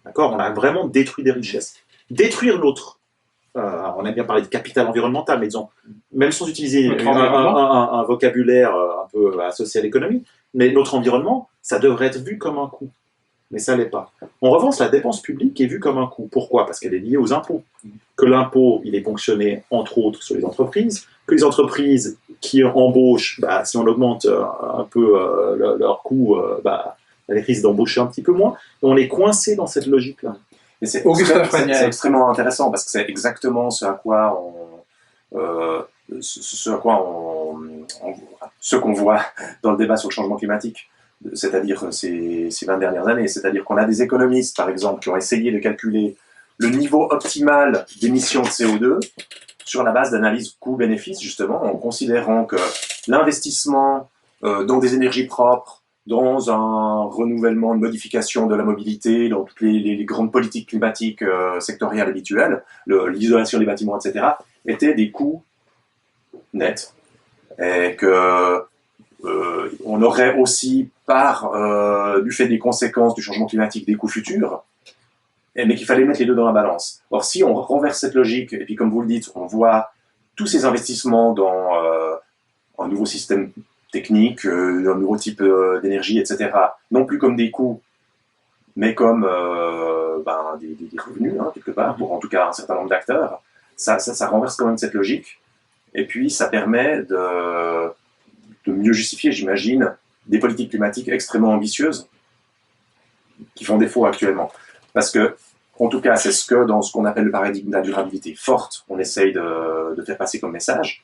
D'accord? On a vraiment détruit des richesses. Détruire l'autre. On a bien parlé de capital environnemental, mais disons, même sans utiliser un vocabulaire un peu associé à l'économie, mais notre environnement, ça devrait être vu comme un coût. Mais ça l'est pas. En revanche, la dépense publique est vue comme un coût. Pourquoi? Parce qu'elle est liée aux impôts. Que l'impôt, il est ponctionné, entre autres, sur les entreprises. Que les entreprises qui embauchent, si on augmente un peu leur coût, elles risquent d'embaucher un petit peu moins. Et on est coincé dans cette logique-là. C'est extrêmement intéressant parce que c'est exactement ce qu'on voit dans le débat sur le changement climatique, c'est-à-dire ces 20 dernières années. C'est-à-dire qu'on a des économistes, par exemple, qui ont essayé de calculer le niveau optimal d'émissions de CO2 sur la base d'analyse coût-bénéfice, justement, en considérant que l'investissement dans des énergies propres, dans un renouvellement, une modification de la mobilité, dans toutes les grandes politiques climatiques sectorielles habituelles, l'isolation des bâtiments, etc., étaient des coûts nets. Et que on aurait aussi, du fait des conséquences du changement climatique, des coûts futurs, mais qu'il fallait mettre les deux dans la balance. Or, si on renverse cette logique, et puis comme vous le dites, on voit tous ces investissements dans un nouveau système technique, un nouveau type d'énergie, etc., non plus comme des coûts, mais comme des revenus, quelque part, pour en tout cas un certain nombre d'acteurs, ça renverse quand même cette logique, et puis ça permet de mieux justifier, j'imagine, des politiques climatiques extrêmement ambitieuses qui font défaut actuellement. Parce que, en tout cas, c'est ce que, dans ce qu'on appelle le paradigme de la durabilité forte, on essaye de faire passer comme message,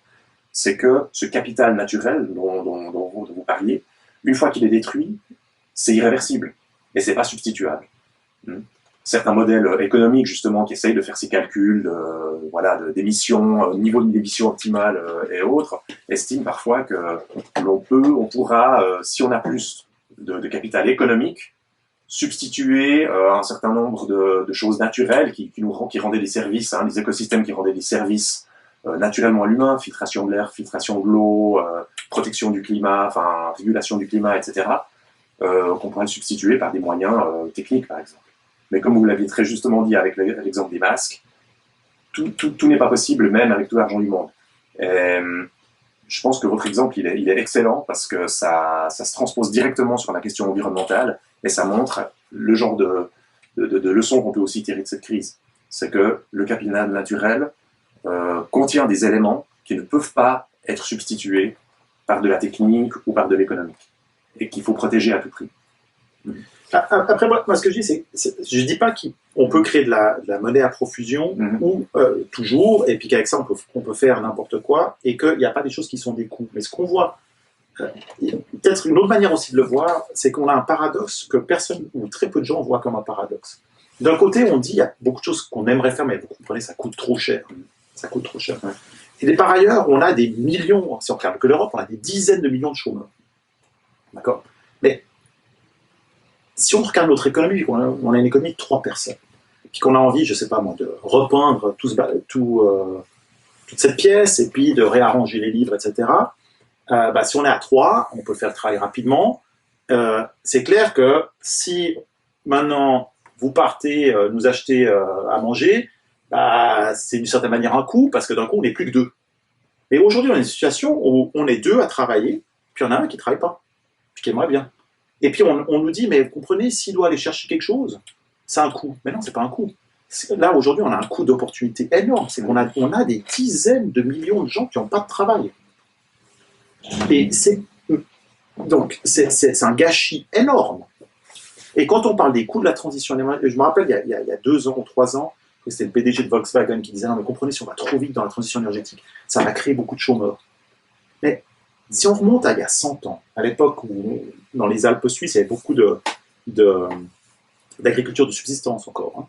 c'est que ce capital naturel dont vous parliez, une fois qu'il est détruit, c'est irréversible et c'est pas substituable. Certains modèles économiques, justement, qui essayent de faire ces calculs d'émissions, niveau d'émission optimale et autres, estiment parfois que on pourra, si on a plus de capital économique, substituer un certain nombre de choses naturelles qui rendaient des services, des écosystèmes qui rendaient des services naturellement à l'humain, filtration de l'air, filtration de l'eau, protection du climat, régulation du climat, etc., qu'on pourrait substituer par des moyens techniques, par exemple. Mais comme vous l'aviez très justement dit avec l'exemple des masques, tout n'est pas possible, même avec tout l'argent du monde. Et, je pense que votre exemple, il est excellent parce que ça se transpose directement sur la question environnementale et ça montre le genre de leçons qu'on peut aussi tirer de cette crise. C'est que le capital naturel contient des éléments qui ne peuvent pas être substitués par de la technique ou par de l'économique et qu'il faut protéger à tout prix. Après, moi, ce que je dis, je dis pas qu'on peut créer de la monnaie à profusion ou toujours, et puis qu'avec ça, on peut faire n'importe quoi, et qu'il n'y a pas des choses qui sont des coûts. Mais ce qu'on voit peut-être une autre manière aussi de le voir, c'est qu'on a un paradoxe que personne ou très peu de gens voient comme un paradoxe. D'un côté, on dit il y a beaucoup de choses qu'on aimerait faire, mais vous comprenez, ça coûte trop cher. Ça coûte trop cher. Et par ailleurs, on a des millions, si on regarde que l'Europe, on a des dizaines de millions de chômeurs. D'accord? Mais si on regarde notre économie, on a une économie de 3 personnes, puis qu'on a envie, je sais pas moi, de repeindre toute cette pièce, et puis de réarranger les livres, etc., si on est à 3, on peut faire le travail rapidement. C'est clair que si maintenant vous partez nous acheter à manger, c'est d'une certaine manière un coût, parce que d'un coup, on n'est plus que 2. Mais aujourd'hui, on a une situation où on est 2 à travailler, puis il y en a un qui ne travaille pas, puis qui aimerait bien. Et puis on nous dit, mais vous comprenez, s'il doit aller chercher quelque chose, c'est un coût. Mais non, c'est pas un coût. Là, aujourd'hui, on a un coût d'opportunité énorme. C'est qu'on a des dizaines de millions de gens qui n'ont pas de travail. Et donc, c'est un gâchis énorme. Et quand on parle des coûts de la transition énergétique, je me rappelle, il y a 2 ans ou 3 ans, c'était le PDG de Volkswagen qui disait « Non, mais comprenez, si on va trop vite dans la transition énergétique, ça va créer beaucoup de chômeurs. » Mais si on remonte à il y a 100 ans, à l'époque où, dans les Alpes suisses, il y avait beaucoup d'agriculture de subsistance encore. Hein.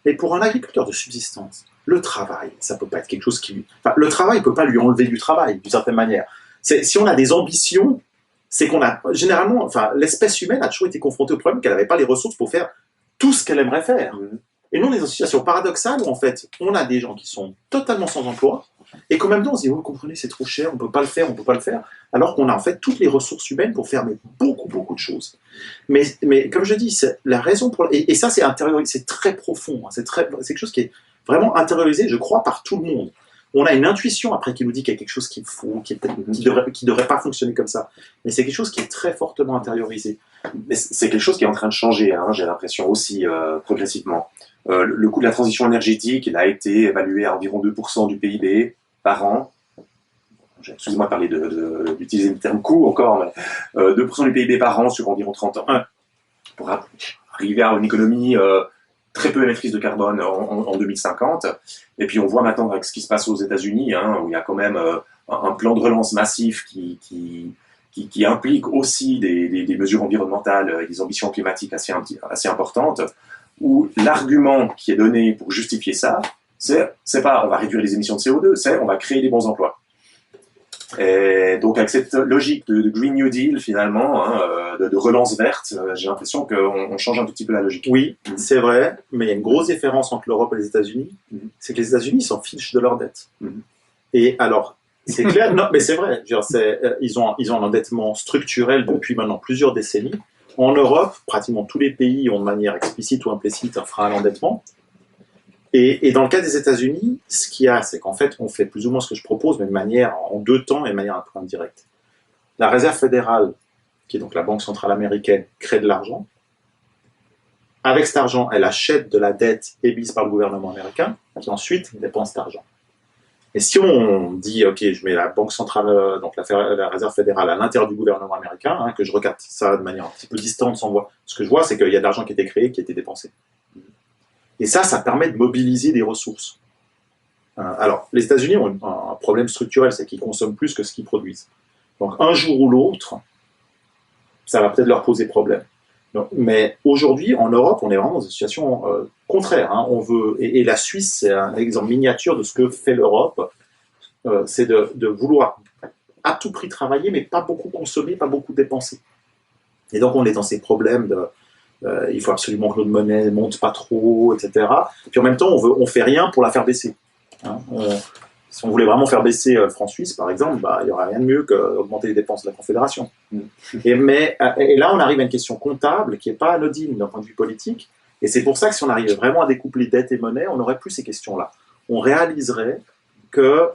Mais pour un agriculteur de subsistance, le travail, ça peut pas être quelque chose qui... Enfin, le travail ne peut pas lui enlever du travail, d'une certaine manière. Si on a des ambitions, c'est qu'on a... Généralement, l'espèce humaine a toujours été confrontée au problème qu'elle n'avait pas les ressources pour faire tout ce qu'elle aimerait faire. Et nous, on est dans une situation paradoxale où, en fait, on a des gens qui sont totalement sans emploi, et qu'en même temps, on se dit, oh, vous comprenez, c'est trop cher, on ne peut pas le faire, alors qu'on a en fait toutes les ressources humaines pour faire beaucoup, beaucoup de choses. Mais comme je dis, c'est la raison pour... Et ça, c'est intériorisé, c'est très profond, hein, c'est quelque chose qui est vraiment intériorisé, je crois, par tout le monde. On a une intuition après qui nous dit qu'il y a quelque chose qu'il faut, qui devrait pas fonctionner comme ça. Mais c'est quelque chose qui est très fortement intériorisé. Mais c'est quelque chose qui est en train de changer, hein, j'ai l'impression aussi, progressivement. Le coût de la transition énergétique, il a été évalué à environ 2% du PIB par an. Excusez-moi de parler d'utiliser le terme coût encore, mais 2% du PIB par an sur environ 30 ans. Pour arriver à une économie très peu émettrice de carbone en 2050. Et puis on voit maintenant avec ce qui se passe aux États-Unis, hein, où il y a quand même un plan de relance massif qui implique aussi des mesures environnementales et des ambitions climatiques assez importantes, où l'argument qui est donné pour justifier ça, c'est pas on va réduire les émissions de CO2, c'est on va créer des bons emplois. Et donc avec cette logique de Green New Deal finalement, hein, de relance verte, j'ai l'impression qu'on change un tout petit peu la logique. Oui, c'est vrai, mais il y a une grosse différence entre l'Europe et les États-Unis, c'est que les États-Unis s'en fichent de leur dette. Et alors, c'est clair, non, mais c'est vrai, ils ont un endettement structurel depuis maintenant plusieurs décennies. En Europe, pratiquement tous les pays ont de manière explicite ou implicite un frein à l'endettement. Et dans le cas des États-Unis, ce qu'il y a, c'est qu'en fait, on fait plus ou moins ce que je propose, mais de manière en 2 temps et de manière un peu indirecte. La Réserve fédérale, qui est donc la Banque centrale américaine, crée de l'argent. Avec cet argent, elle achète de la dette émise par le gouvernement américain, qui ensuite dépense cet argent. Et si on dit, ok, je mets la Banque centrale, donc la Réserve fédérale à l'intérieur du gouvernement américain, hein, que je regarde ça de manière un petit peu distante, sans voir, ce que je vois, c'est qu'il y a de l'argent qui a été créé, qui a été dépensé. Et ça permet de mobiliser des ressources. Alors, les États-Unis ont un problème structurel, c'est qu'ils consomment plus que ce qu'ils produisent. Donc, un jour ou l'autre, ça va peut-être leur poser problème. Donc, mais aujourd'hui, en Europe, on est vraiment dans une situation contraire. Hein. Et la Suisse, c'est un exemple miniature de ce que fait l'Europe. C'est de vouloir à tout prix travailler, mais pas beaucoup consommer, pas beaucoup dépenser. Et donc, on est dans ces problèmes de... il faut absolument que notre monnaie ne monte pas trop, etc. Puis en même temps, on fait rien pour la faire baisser. Hein. Si on voulait vraiment faire baisser le franc suisse, par exemple, il n'y aurait rien de mieux qu'augmenter les dépenses de la Confédération. Et là, on arrive à une question comptable qui n'est pas anodine d'un point de vue politique. Et c'est pour ça que si on arrivait vraiment à découpler dette et monnaie, on n'aurait plus ces questions-là. On réaliserait que,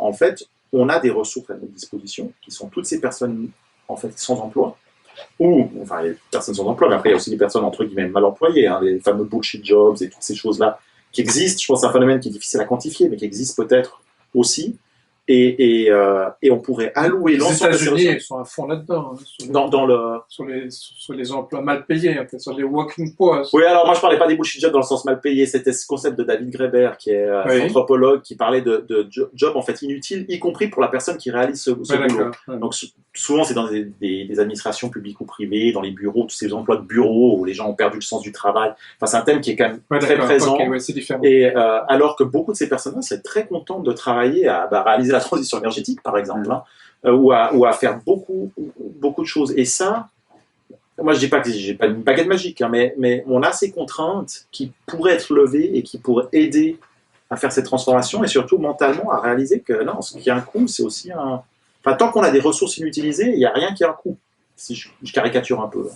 en fait, on a des ressources à notre disposition, qui sont toutes ces personnes en fait sans emploi. Enfin, les personnes sans emploi, mais après il y a aussi des personnes entre guillemets mal employées, hein, les fameux bullshit jobs et toutes ces choses-là qui existent. Je pense que c'est un phénomène qui est difficile à quantifier, mais qui existe peut-être aussi. Et on pourrait allouer l'ensemble de ces ressources. Les États-Unis sont à fond là-dedans, hein, sur les emplois mal payés, en fait, sur les working poor. Oui, alors moi je parlais pas des bullshit jobs dans le sens mal payé, c'était ce concept de David Graeber, qui est anthropologue, qui parlait de jobs en fait inutiles, y compris pour la personne qui réalise ce boulot. Donc souvent c'est dans des administrations publiques ou privées, dans les bureaux, tous ces emplois de bureau où les gens ont perdu le sens du travail. Enfin, c'est un thème qui est quand même très présent. Okay, ouais, c'est différent. Et alors que beaucoup de ces personnes-là seraient très contentes de travailler à réaliser la transition énergétique, par exemple, ou à faire beaucoup de choses. Et ça, moi je dis pas que j'ai pas une baguette magique, hein, mais on a ces contraintes qui pourraient être levées et qui pourraient aider à faire cette transformation et surtout mentalement à réaliser que non, ce qui a un coût, c'est aussi un... Enfin, tant qu'on a des ressources inutilisées, il n'y a rien qui a un coût, si je caricature un peu.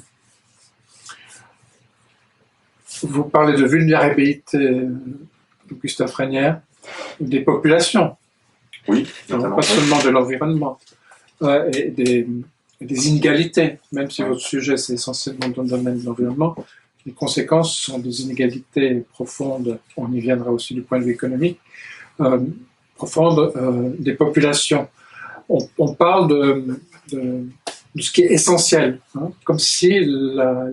Vous parlez de vulnérabilité, Gustave Reynière, des populations. Oui, pas seulement de l'environnement, et des inégalités, même si votre sujet c'est essentiellement dans le domaine de l'environnement. Les conséquences sont des inégalités profondes, on y viendra aussi du point de vue économique, profondes des populations. On parle de ce qui est essentiel, hein, comme si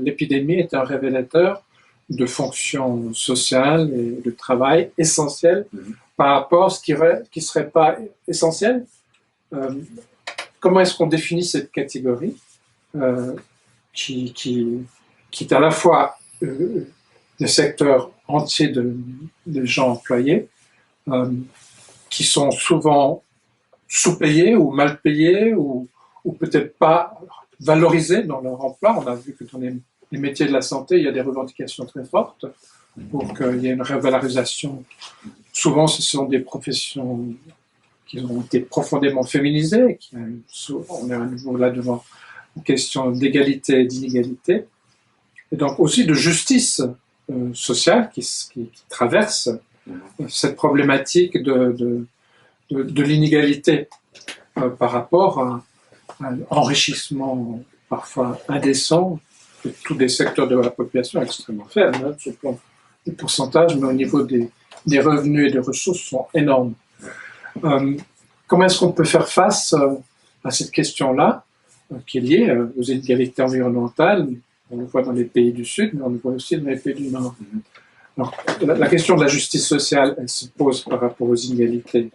l'épidémie était un révélateur de fonctions sociales et de travail essentielles par rapport à ce qui ne serait pas essentiel. Comment est-ce qu'on définit cette catégorie qui est à la fois des secteurs entiers de gens employés, qui sont souvent sous-payés ou mal payés ou peut-être pas valorisés dans leur emploi. On a vu que dans les métiers de la santé, il y a des revendications très fortes pour qu'il y ait une revalorisation. Souvent, ce sont des professions qui ont été profondément féminisées. On est à nouveau là devant une question d'égalité et d'inégalité. Et donc aussi de justice sociale qui traverse cette problématique de l'inégalité par rapport à un enrichissement parfois indécent de tous des secteurs de la population extrêmement faibles, hein, sur le plan du pourcentage, mais au niveau des revenus et des ressources sont énormes. Comment est-ce qu'on peut faire face à cette question-là qui est liée aux inégalités environnementales? On le voit dans les pays du Sud, mais on le voit aussi dans les pays du Nord. Donc, la question de la justice sociale, elle se pose par rapport aux inégalités,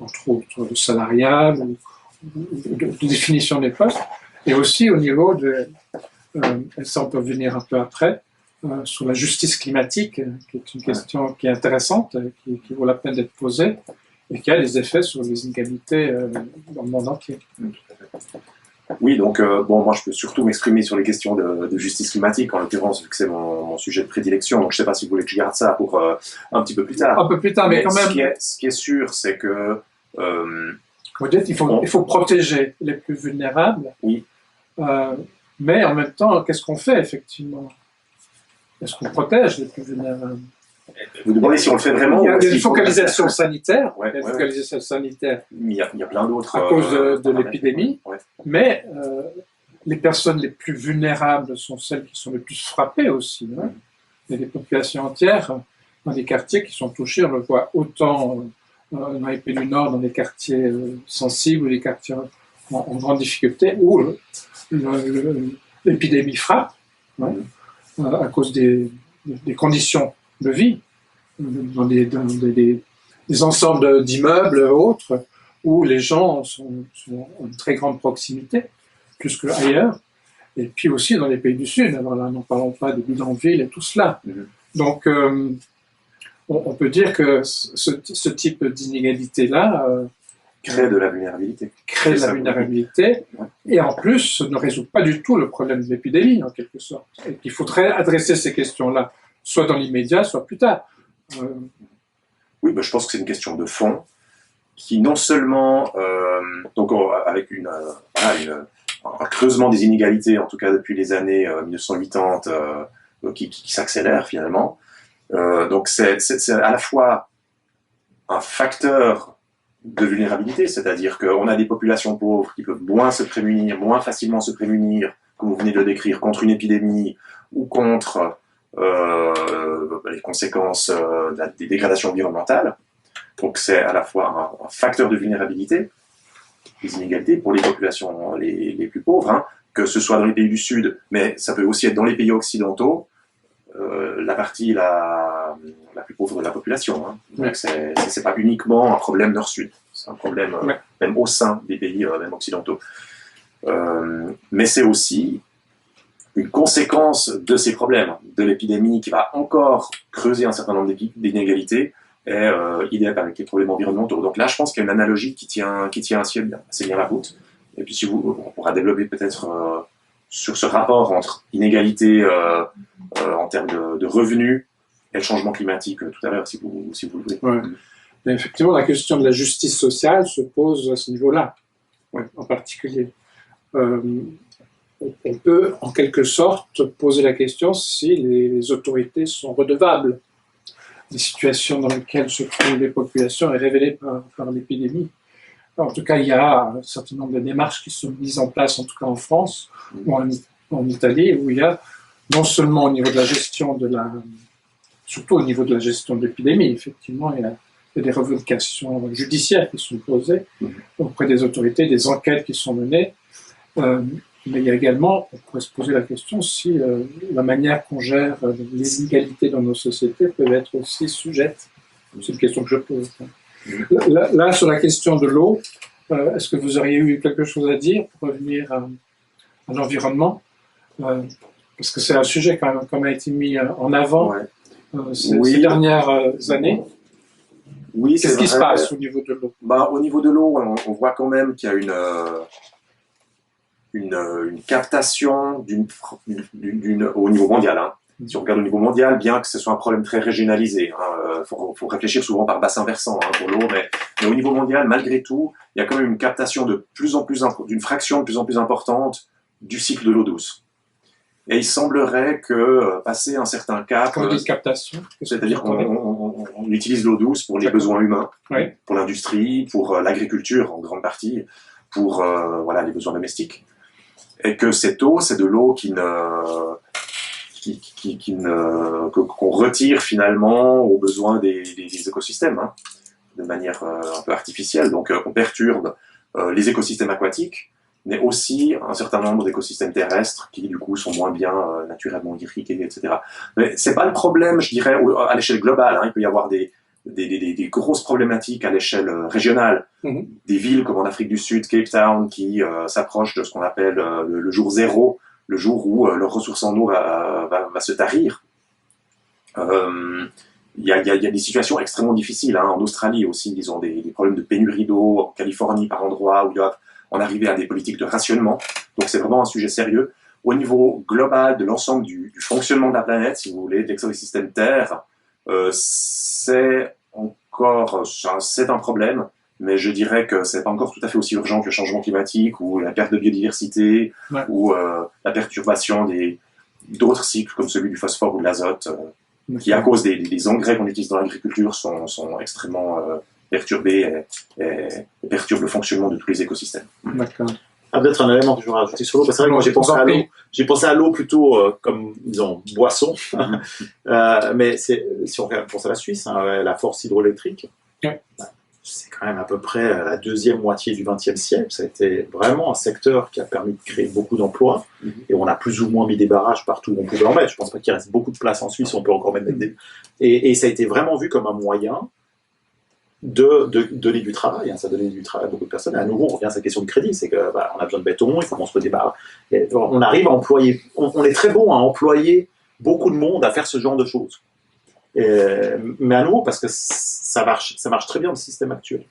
entre autres salariales, ou de définition des postes, et aussi au niveau de, et ça on peut venir un peu après, sur la justice climatique, qui est une question qui est intéressante, qui vaut la peine d'être posée, et qui a des effets sur les inégalités dans le monde entier. Oui, donc bon, moi je peux surtout m'exprimer sur les questions de justice climatique, en l'occurrence, vu que c'est mon sujet de prédilection, donc je ne sais pas si vous voulez que je garde ça pour un petit peu plus tard. Un peu plus tard, mais quand même... Ce qui est sûr, c'est que... Vous dites, il faut protéger les plus vulnérables, oui. Mais en même temps, qu'est-ce qu'on fait effectivement? Est-ce qu'on protège les plus vulnérables? Vous demandez si on le fait vraiment? Il y a une focalisation sanitaire, ouais, il y a une focalisation sanitaire il y a plein d'autres... à cause de l'épidémie, ouais. Mais les personnes les plus vulnérables sont celles qui sont les plus frappées aussi. Hein. Il y a des populations entières dans des quartiers qui sont touchés, on le voit autant dans les pays du Nord, dans les quartiers sensibles ou les quartiers en grande difficulté, où l'épidémie frappe hein, à cause des conditions de vie, dans des ensembles d'immeubles autres, où les gens sont en très grande proximité, plus qu'ailleurs, et puis aussi dans les pays du Sud. Alors là, n'en parlons pas des bidonvilles et tout cela. Donc, on peut dire que ce type d'inégalité-là crée de la vulnérabilité. Crée de la vulnérabilité, et en plus ne résout pas du tout le problème de l'épidémie, en quelque sorte. Et qu'il faudrait adresser ces questions-là, soit dans l'immédiat, soit plus tard. Oui, je pense que c'est une question de fond, qui non seulement, donc avec un creusement des inégalités, en tout cas depuis les années 1980, qui s'accélère finalement. Donc c'est à la fois un facteur de vulnérabilité, c'est-à-dire qu'on a des populations pauvres qui peuvent moins facilement se prémunir, comme vous venez de le décrire, contre une épidémie ou contre les conséquences des dégradations environnementales. Donc c'est à la fois un facteur de vulnérabilité, des inégalités pour les populations les plus pauvres, hein, que ce soit dans les pays du Sud, mais ça peut aussi être dans les pays occidentaux, la partie la plus pauvre de la population. Hein. Donc c'est pas uniquement un problème nord-sud, c'est un problème même au sein des pays même occidentaux. Mais c'est aussi une conséquence de ces problèmes, de l'épidémie qui va encore creuser un certain nombre d'inégalités, et idem avec les problèmes environnementaux. Donc là, je pense qu'il y a une analogie qui tient assez bien la route. Et puis, si on pourra développer peut-être sur ce rapport entre inégalité en termes de revenus et le changement climatique tout à l'heure, si vous le voulez. Ouais. Mais effectivement, la question de la justice sociale se pose à ce niveau-là, en particulier. On peut, en quelque sorte, poser la question si les autorités sont redevables des situations dans lesquelles se trouvent les populations et révélées par l'épidémie. En tout cas, il y a un certain nombre de démarches qui sont mises en place, en tout cas en France ou en Italie, où il y a non seulement au niveau de la gestion surtout au niveau de la gestion de l'épidémie, effectivement, il y a des revendications judiciaires qui sont posées auprès des autorités, des enquêtes qui sont menées. Mais il y a également, on pourrait se poser la question si la manière qu'on gère les inégalités dans nos sociétés peut être aussi sujette. C'est une question que je pose. Là, sur la question de l'eau, est-ce que vous auriez eu quelque chose à dire pour revenir à l'environnement, parce que c'est un sujet quand même, comme a été mis en avant ces dernières années. Oui, qu'est-ce qui se passe au niveau de l'eau? Au niveau de l'eau, on voit quand même qu'il y a une captation au niveau mondial. Si on regarde au niveau mondial, bien que ce soit un problème très régionalisé, faut réfléchir souvent par bassin versant pour l'eau, mais au niveau mondial, malgré tout, il y a quand même une captation d'une fraction de plus en plus importante du cycle de l'eau douce. Et il semblerait que, passer un certain cap, captation, c'est-à-dire qu'on utilise l'eau douce pour les besoins humains, pour l'industrie, pour l'agriculture en grande partie, pour les besoins domestiques, et que cette eau, c'est de l'eau qu'on retire finalement aux besoins des écosystèmes, de manière un peu artificielle. Donc on perturbe les écosystèmes aquatiques, mais aussi un certain nombre d'écosystèmes terrestres qui du coup sont moins bien naturellement irrigués, etc. Mais c'est pas le problème, je dirais, à l'échelle globale. Il peut y avoir des grosses problématiques à l'échelle régionale, des villes comme en Afrique du Sud, Cape Town, qui s'approchent de ce qu'on appelle le jour zéro, le jour où leur ressource en eau va se tarir. Il y a des situations extrêmement difficiles. En Australie aussi, ils ont des problèmes de pénurie d'eau, en Californie par endroits où ils doivent en arriver à des politiques de rationnement. Donc c'est vraiment un sujet sérieux. Au niveau global de l'ensemble du fonctionnement de la planète, si vous voulez, de l'écosystème Terre, c'est un problème, mais je dirais que c'est pas encore tout à fait aussi urgent que le changement climatique ou la perte de biodiversité ou la perturbation d'autres cycles comme celui du phosphore ou de l'azote, qui à cause des engrais qu'on utilise dans l'agriculture sont extrêmement perturbés et perturbent le fonctionnement de tous les écosystèmes. D'accord. Peut-être un élément que je voudrais rajouter sur l'eau, parce que c'est vrai que moi j'ai pensé à l'eau plutôt comme, disons, boisson, mais si on pense à la Suisse, la force hydroélectrique, c'est quand même à peu près la deuxième moitié du XXe siècle, ça a été vraiment un secteur qui a permis de créer beaucoup d'emplois, et on a plus ou moins mis des barrages partout où on pouvait en mettre. Je pense pas qu'il reste beaucoup de place en Suisse, on peut encore mettre des... Et ça a été vraiment vu comme un moyen de donner du travail, ça donnait du travail à beaucoup de personnes. Et à nouveau, on revient à cette question de crédit, c'est que on a besoin de béton, il faut construire des barres. On arrive à employer, on est très bon à employer beaucoup de monde à faire ce genre de choses. Mais à nouveau, parce que ça marche très bien dans le système actuel.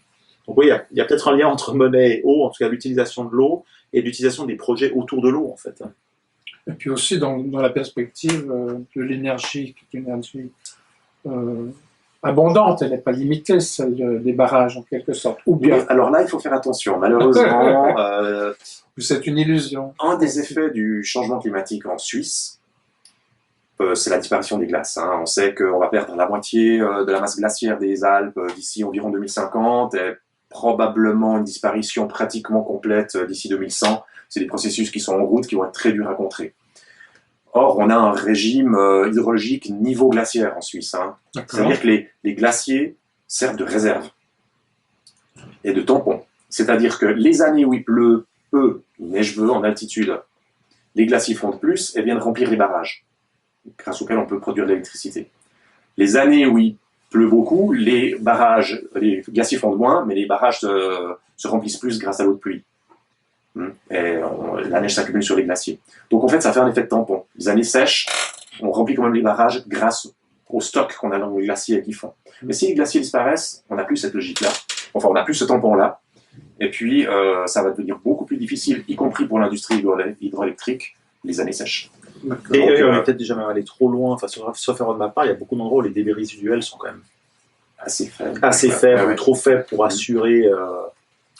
Donc oui, il y a peut-être un lien entre monnaie et eau, en tout cas l'utilisation de l'eau et l'utilisation des projets autour de l'eau, en fait. Et puis aussi dans la perspective de l'énergie, qui est une énergie abondante, elle n'est pas limitée, celle des barrages en quelque sorte. Ou bien. Alors là, il faut faire attention. Malheureusement, c'est une illusion. Un des effets du changement climatique en Suisse, c'est la disparition des glaces. On sait qu'on va perdre la moitié de la masse glaciaire des Alpes d'ici environ 2050 et probablement une disparition pratiquement complète d'ici 2100. C'est des processus qui sont en route, qui vont être très durs à contrer. Or, on a un régime hydrologique niveau glaciaire en Suisse. C'est-à-dire que les glaciers servent de réserve et de tampon. C'est-à-dire que les années où il pleut peu, il neige peu en altitude, les glaciers fondent plus et viennent remplir les barrages, grâce auxquels on peut produire de l'électricité. Les années où il pleut beaucoup, les glaciers fondent moins, mais les barrages se remplissent plus grâce à l'eau de pluie. Et la neige s'accumule sur les glaciers. Donc en fait, ça fait un effet de tampon. Les années sèches, on remplit quand même les barrages grâce au stock qu'on a dans les glaciers qui font. Mais si les glaciers disparaissent, on n'a plus cette logique-là. Enfin, on n'a plus ce tampon-là. Et puis, ça va devenir beaucoup plus difficile, y compris pour l'industrie hydroélectrique, les années sèches. Et on est peut-être déjà même allé trop loin. Enfin, sauf erreur de ma part, il y a beaucoup d'endroits où les débits résiduels sont quand même assez faibles. Assez faibles, trop faibles pour assurer.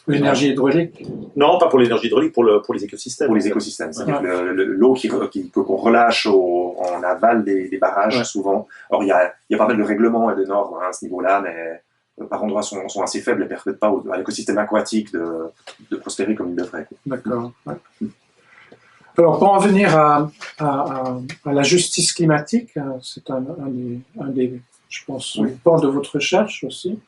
L'énergie hydraulique? Non, pas pour l'énergie hydraulique, pour les écosystèmes. Pour les écosystèmes. C'est-à-dire l'eau qu'on relâche en aval des barrages, souvent. Alors, il y a pas mal de règlements et de normes à ce niveau-là, mais par endroits sont assez faibles et ne permettent pas à l'écosystème aquatique de prospérer comme il devrait. D'accord. Ouais. Alors, pour en venir à la justice climatique, c'est un des, je pense, pans de votre recherche aussi.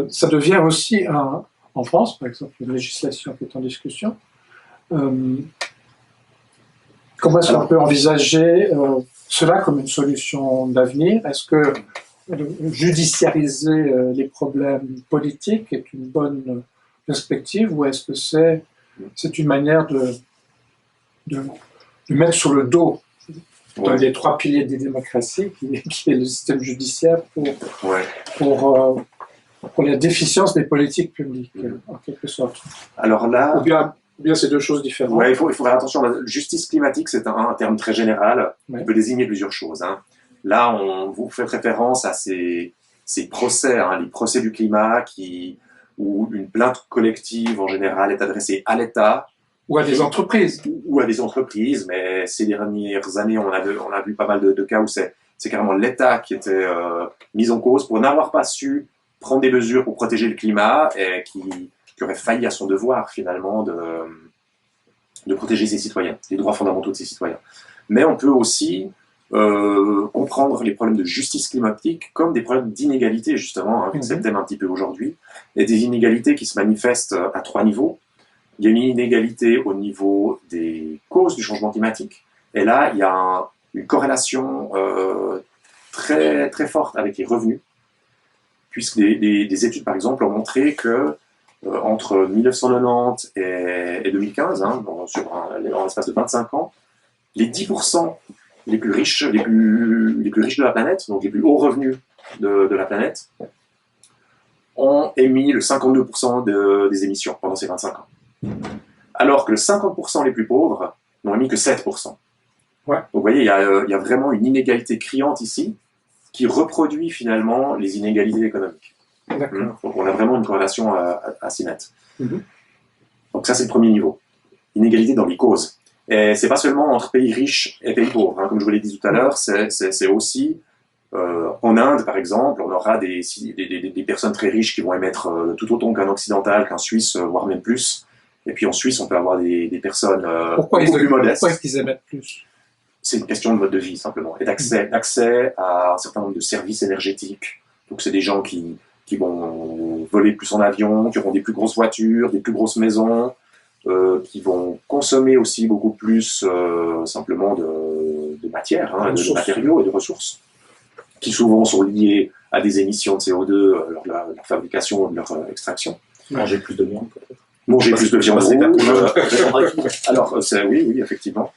Ça devient aussi, en France, par exemple, une législation qui est en discussion. Comment est-ce qu'on peut envisager cela comme une solution d'avenir? Est-ce que judiciariser les problèmes politiques est une bonne perspective, ou est-ce que c'est une manière de mettre sur le dos d'un des trois piliers des démocraties, qui est le système judiciaire, pour la déficience des politiques publiques, en quelque sorte? Alors là... Ou bien c'est deux choses différentes. Ouais, il faut faire attention. La justice climatique, c'est un terme très général qui peut désigner plusieurs choses. Là, on vous fait référence à ces procès, les procès du climat, où une plainte collective, en général, est adressée à l'État. Ou à des entreprises. Ou à des entreprises, mais ces dernières années, on a vu pas mal de cas où c'est carrément l'État qui était mis en cause pour n'avoir pas su prendre des mesures pour protéger le climat et qui aurait failli à son devoir, finalement, de protéger ses citoyens, les droits fondamentaux de ses citoyens. Mais on peut aussi comprendre les problèmes de justice climatique comme des problèmes d'inégalité, justement, c'est le thème un petit peu aujourd'hui, et des inégalités qui se manifestent à trois niveaux. Il y a une inégalité au niveau des causes du changement climatique, et là, il y a une corrélation très, très forte avec les revenus, puisque des études, par exemple, ont montré que entre 1990 et 2015, en l'espace de 25 ans, les 10% les plus riches de la planète, donc les plus hauts revenus de la planète, ont émis le 52% des émissions pendant ces 25 ans. Alors que les 50% les plus pauvres n'ont émis que 7%. Ouais. Donc vous voyez, il y a vraiment une inégalité criante ici qui reproduit finalement les inégalités économiques. Donc on a vraiment une corrélation assez nette. Donc ça, c'est le premier niveau. Inégalité dans les causes. Et c'est pas seulement entre pays riches et pays pauvres. Comme je vous l'ai dit tout à l'heure, c'est aussi en Inde, par exemple, on aura des personnes très riches qui vont émettre tout autant qu'un occidental, qu'un Suisse, voire même plus. Et puis en Suisse, on peut avoir des personnes beaucoup plus modestes. Pourquoi est-ce qu'ils émettent plus? C'est une question de mode de vie, simplement, et d'accès à un certain nombre de services énergétiques. Donc c'est des gens qui vont voler plus en avion, qui auront des plus grosses voitures, des plus grosses maisons, qui vont consommer aussi beaucoup plus simplement de matière, de matériaux et de ressources, qui souvent sont liés à des émissions de CO2 lors de leur fabrication ou de leur extraction. Manger plus de viande, peut-être. Manger plus de viande rouge. Alors, oui, effectivement.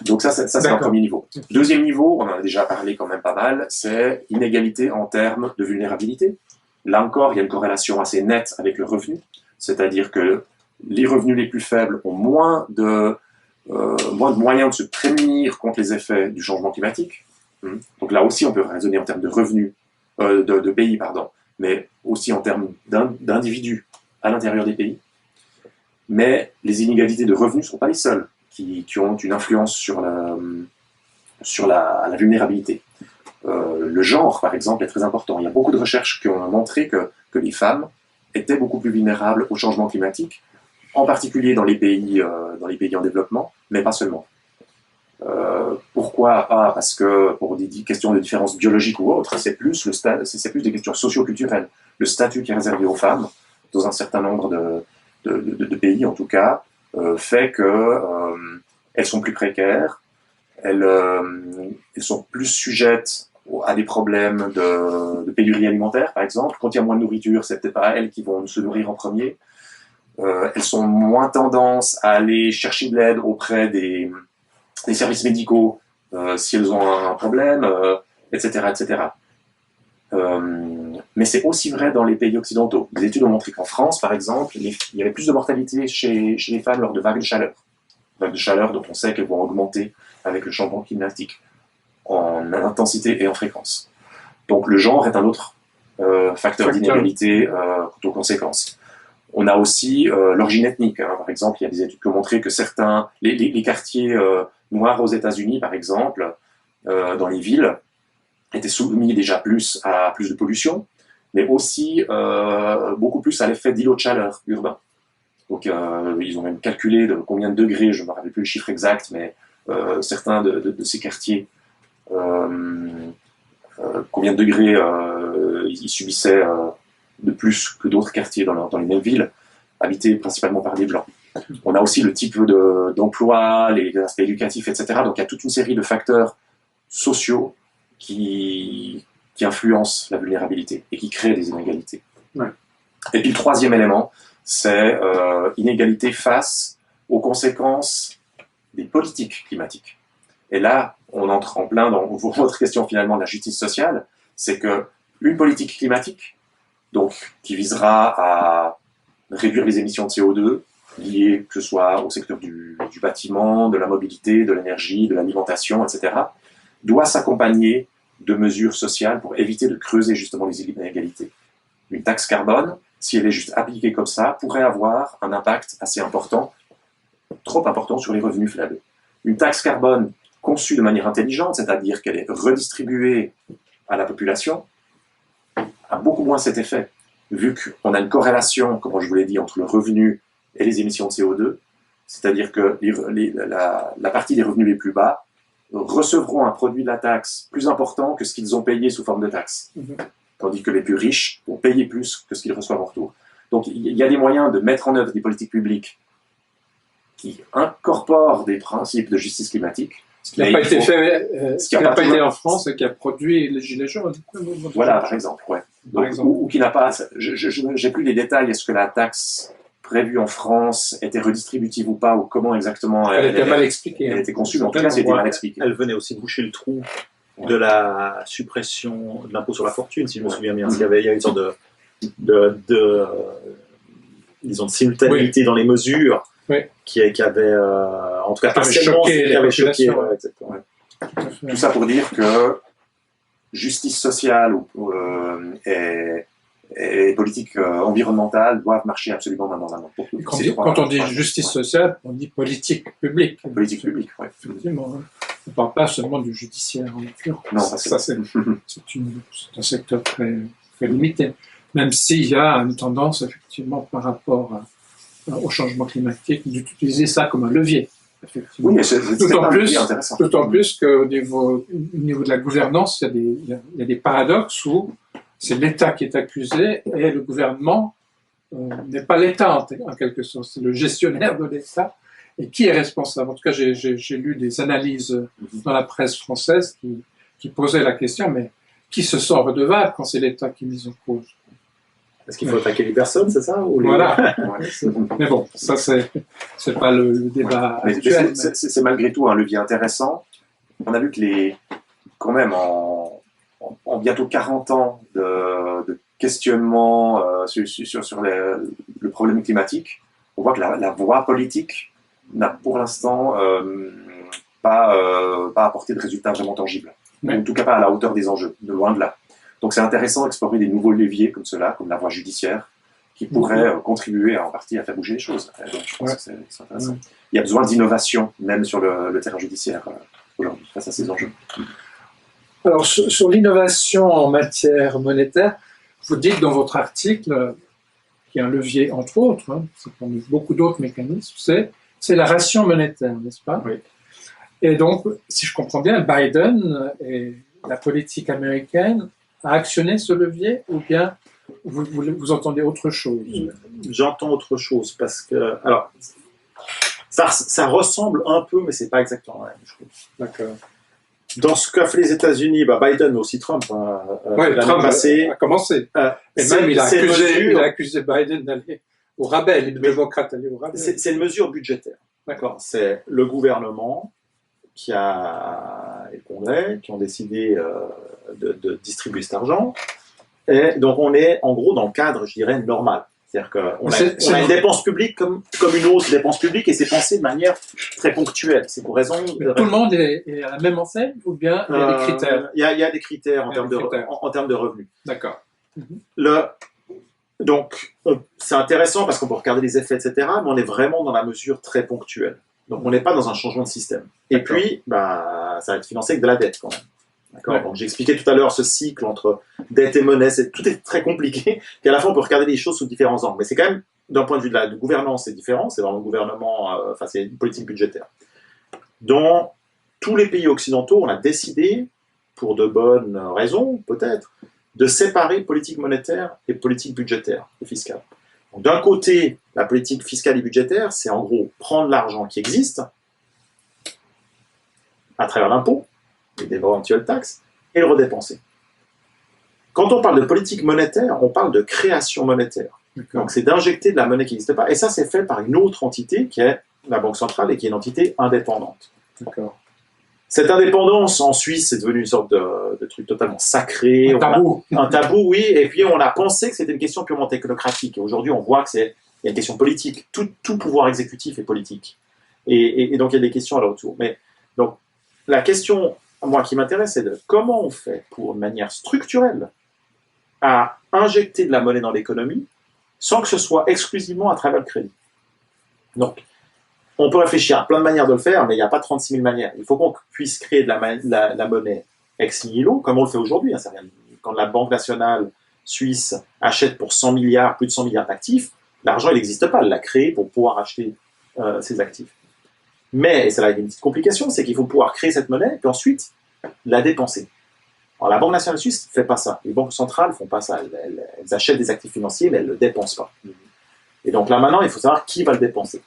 Donc ça c'est un premier niveau. Deuxième niveau, on en a déjà parlé quand même pas mal, c'est inégalité en termes de vulnérabilité. Là encore, il y a une corrélation assez nette avec le revenu, c'est-à-dire que les revenus les plus faibles ont moins de moyens de se prémunir contre les effets du changement climatique. Donc là aussi, on peut raisonner en termes de revenus, de pays, mais aussi en termes d'individus à l'intérieur des pays. Mais les inégalités de revenus ne sont pas les seules qui ont une influence sur la vulnérabilité. Le genre, par exemple, est très important. Il y a beaucoup de recherches qui ont montré que les femmes étaient beaucoup plus vulnérables au changement climatique, en particulier dans les pays en développement, mais pas seulement. Pourquoi pas? Parce que pour des questions de différence biologique ou autre, c'est plus des questions socio-culturelles. Le statut qui est réservé aux femmes, dans un certain nombre de pays en tout cas, fait que elles sont plus précaires, elles sont plus sujettes à des problèmes de pénurie alimentaire, par exemple. Quand il y a moins de nourriture, c'est peut-être pas elles qui vont se nourrir en premier. elles sont moins tendance à aller chercher de l'aide auprès des services médicaux si elles ont un problème, etc., etc. Mais c'est aussi vrai dans les pays occidentaux. Des études ont montré qu'en France, par exemple, il y avait plus de mortalité chez les femmes lors de vagues de chaleur. Vagues de chaleur dont on sait qu'elles vont augmenter avec le changement climatique en intensité et en fréquence. Donc le genre est un autre facteur d'inégalité quant aux conséquences. On a aussi l'origine ethnique. Hein. Par exemple, il y a des études qui ont montré que certains, les quartiers noirs aux États-Unis, par exemple, dans les villes, étaient soumis déjà plus à plus de pollution, mais aussi beaucoup plus à l'effet d'îlot de chaleur urbain. Donc ils ont même calculé de combien de degrés, je ne me rappelle plus le chiffre exact, mais certains de ces quartiers, combien de degrés ils subissaient de plus que d'autres quartiers dans les mêmes villes, habités principalement par des Blancs. On a aussi le type d'emploi, les aspects éducatifs, etc. Donc il y a toute une série de facteurs sociaux qui influencent la vulnérabilité et qui créent des inégalités. Ouais. Et puis le troisième élément, c'est inégalité face aux conséquences des politiques climatiques. Et là, on entre en plein dans votre question finalement de la justice sociale, c'est que une politique climatique, donc qui visera à réduire les émissions de CO2 liées que ce soit au secteur du bâtiment, de la mobilité, de l'énergie, de l'alimentation, etc., doit s'accompagner de mesures sociales pour éviter de creuser justement les inégalités. Une taxe carbone, si elle est juste appliquée comme ça, pourrait avoir un impact assez important, trop important sur les revenus faibles. Une taxe carbone conçue de manière intelligente, c'est-à-dire qu'elle est redistribuée à la population, a beaucoup moins cet effet, vu qu'on a une corrélation, comme je vous l'ai dit, entre le revenu et les émissions de CO2, c'est-à-dire que la partie des revenus les plus bas recevront un produit de la taxe plus important que ce qu'ils ont payé sous forme de taxe. Tandis que les plus riches vont payer plus que ce qu'ils reçoivent en retour. Donc il y a des moyens de mettre en œuvre des politiques publiques qui incorporent des principes de justice climatique. Ce qui n'a pas été fait, ce qui n'a pas été en France et qui a produit les gilets jaunes. Voilà, par exemple, ouais. Donc, ou qui n'a pas. Je n'ai plus les détails. Est-ce que la taxe prévue en France était redistributive ou pas, ou comment exactement elle était mal expliquée. Elle était conçue, mais en tout cas, c'était mal expliqué. Elle venait aussi boucher le trou de la suppression de l'impôt sur la fortune, si je me souviens bien. Parce qu'il y a une sorte disons, de simultanéité dans les mesures qui avait, en tout cas, partiellement, qui avait choqué. Tout ça pour dire que justice sociale et politique environnementale doivent marcher absolument main dans la main. Quand on dit justice sociale, on dit politique publique. Politique publique, oui. Effectivement. On ne parle pas seulement du judiciaire en l'occurrence. Non, ça c'est un secteur très, très limité. Même s'il y a une tendance, effectivement, par rapport au changement climatique, d'utiliser ça comme un levier. Oui, mais c'est intéressant. D'autant plus qu'au niveau de la gouvernance, il y a des paradoxes où c'est l'État qui est accusé et le gouvernement n'est pas l'État en quelque sorte, c'est le gestionnaire de l'État. Et qui est responsable? En tout cas, j'ai lu des analyses dans la presse française qui posaient la question, mais qui se sent redevable quand c'est l'État qui est mis en cause? Est-ce qu'il faut attaquer les personnes, c'est ça ou Voilà. Mais bon, ça c'est pas le débat actuel. C'est malgré tout un levier intéressant. On a vu que quand même en bientôt 40 ans de questionnement sur le problème climatique, on voit que la voie politique n'a pour l'instant pas apporté de résultats vraiment tangibles. En tout cas pas à la hauteur des enjeux, de loin de là. Donc c'est intéressant d'explorer des nouveaux leviers comme cela, comme la voie judiciaire, qui pourraient contribuer en partie à faire bouger les choses. Donc je pense que c'est intéressant. Il y a besoin d'innovation, même sur le terrain judiciaire aujourd'hui, face à ces enjeux. Alors sur l'innovation en matière monétaire, vous dites dans votre article qu'il y a un levier, entre autres, c'est comme beaucoup d'autres mécanismes, c'est la ration monétaire, n'est-ce pas? Oui. Et donc, si je comprends bien, Biden et la politique américaine a actionné ce levier, ou bien vous entendez autre chose? J'entends autre chose, parce que... Alors, ça ressemble un peu, mais c'est pas exactement la même chose. D'accord. Dans ce qu'a fait les États-Unis, Biden, mais aussi Trump, Trump a commencé. Et même il a accusé Biden d'aller Au rabais, les démocrates allaient au rabais. C'est une mesure budgétaire. D'accord. C'est le gouvernement et le Congrès qui ont décidé de distribuer cet argent. Et donc on est en gros dans le cadre, je dirais, normal. C'est-à-dire qu'on a une dépense publique comme une autre dépense publique et c'est pensé de manière très ponctuelle. C'est pour raison. Mais tout le monde est à la même enseigne ou bien il y a des critères? Il y a des critères en termes de revenus. D'accord. Donc c'est intéressant parce qu'on peut regarder les effets, etc. Mais on est vraiment dans la mesure très ponctuelle. Donc on n'est pas dans un changement de système. Et puis, ça va être financé avec de la dette quand même. D'accord. Ouais. Donc j'ai expliqué tout à l'heure ce cycle entre dette et monnaie, tout est très compliqué. Puis à la fois on peut regarder les choses sous différents angles, mais c'est quand même d'un point de vue de gouvernance c'est différent. C'est dans le gouvernement, c'est une politique budgétaire. Dans tous les pays occidentaux, on a décidé, pour de bonnes raisons peut-être, de séparer politique monétaire et politique budgétaire et fiscale. Donc d'un côté, la politique fiscale et budgétaire, c'est en gros prendre l'argent qui existe à travers l'impôt et des éventuelles taxes, et le redépenser. Quand on parle de politique monétaire, on parle de création monétaire. Donc c'est d'injecter de la monnaie qui n'existe pas, et ça c'est fait par une autre entité qui est la Banque centrale et qui est une entité indépendante. Cette indépendance en Suisse est devenue une sorte de truc totalement sacré. Un tabou, oui, et puis on a pensé que c'était une question purement technocratique, et aujourd'hui on voit qu'il y a une question politique, tout pouvoir exécutif est politique. Et donc il y a des questions à leur retour. Mais donc la question moi qui m'intéresse, c'est de comment on fait pour, de manière structurelle, à injecter de la monnaie dans l'économie sans que ce soit exclusivement à travers le crédit. Donc, on peut réfléchir à plein de manières de le faire, mais il n'y a pas 36 000 manières. Il faut qu'on puisse créer de la monnaie ex nihilo, comme on le fait aujourd'hui. Hein, quand la Banque nationale suisse achète pour 100 milliards, plus de 100 milliards d'actifs, l'argent, il n'existe pas. Elle l'a créé pour pouvoir acheter ces actifs. Mais, et c'est là une petite complication, c'est qu'il faut pouvoir créer cette monnaie, puis ensuite la dépenser. Alors la Banque nationale suisse ne fait pas ça. Les banques centrales ne font pas ça. Elles achètent des actifs financiers, mais elles ne le dépensent pas. Et donc là maintenant, il faut savoir qui va le dépenser.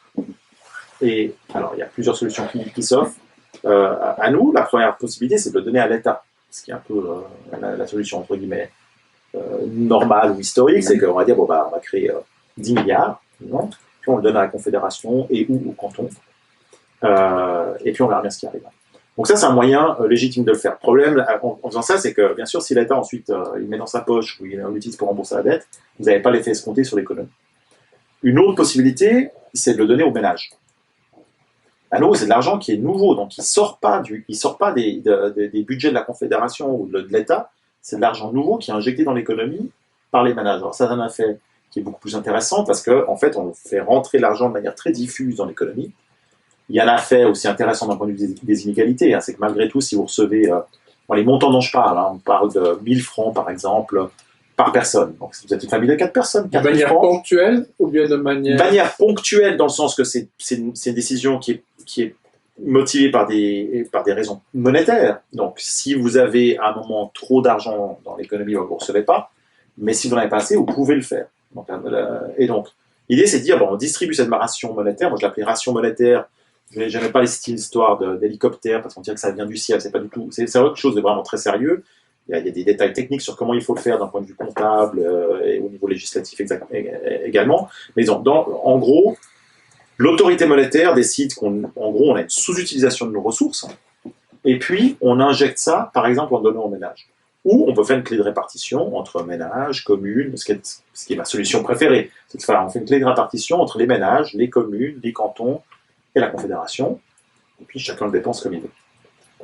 Et alors, il y a plusieurs solutions qui s'offrent à nous. La première possibilité, c'est de le donner à l'État, ce qui est un peu la solution, entre guillemets, normale ou historique. C'est qu'on va dire, on va créer 10 milliards, puis on le donne à la Confédération et ou au canton. Et puis on verra bien ce qui arrive. Donc ça, c'est un moyen légitime de le faire. Le problème en faisant ça, c'est que bien sûr, si l'État ensuite il met dans sa poche ou il l'utilise pour rembourser la dette, vous n'avez pas l'effet escompté sur l'économie. Une autre possibilité, c'est de le donner aux ménages. À nouveau, c'est de l'argent qui est nouveau, donc il sort pas des budgets de la Confédération ou de l'État. C'est de l'argent nouveau qui est injecté dans l'économie par les ménages. Alors ça, c'est un effet qui est beaucoup plus intéressant parce que en fait, on fait rentrer l'argent de manière très diffuse dans l'économie. Il y a un effet aussi intéressant d'un point de vue des inégalités, hein, c'est que malgré tout, si vous recevez les montants dont je parle, on parle de 1000 francs par exemple, par personne. Donc si vous êtes une famille de 4 personnes, 4 de manière ponctuelle ou bien de manière... De manière ponctuelle, dans le sens que c'est une décision qui est motivée par des raisons monétaires. Donc si vous avez à un moment trop d'argent dans l'économie, vous ne recevez pas, mais si vous n'en avez pas assez, vous pouvez le faire. Et donc, l'idée c'est de dire, on distribue cette ration monétaire, moi je l'appelais ration monétaire. Je n'aimais pas les histoires d'hélicoptères parce qu'on dirait que ça vient du ciel, c'est pas du tout. C'est quelque chose de vraiment très sérieux. Il y a des détails techniques sur comment il faut le faire d'un point de vue comptable et au niveau législatif également. Mais en gros, l'autorité monétaire décide qu'en gros, on a une sous-utilisation de nos ressources et puis on injecte ça, par exemple, en donnant aux ménages. Ou on peut faire une clé de répartition entre ménages, communes, ce qui est ma solution préférée. C'est de faire, on fait une clé de répartition entre les ménages, les communes, les cantons, et la Confédération, et puis chacun le dépense comme il veut.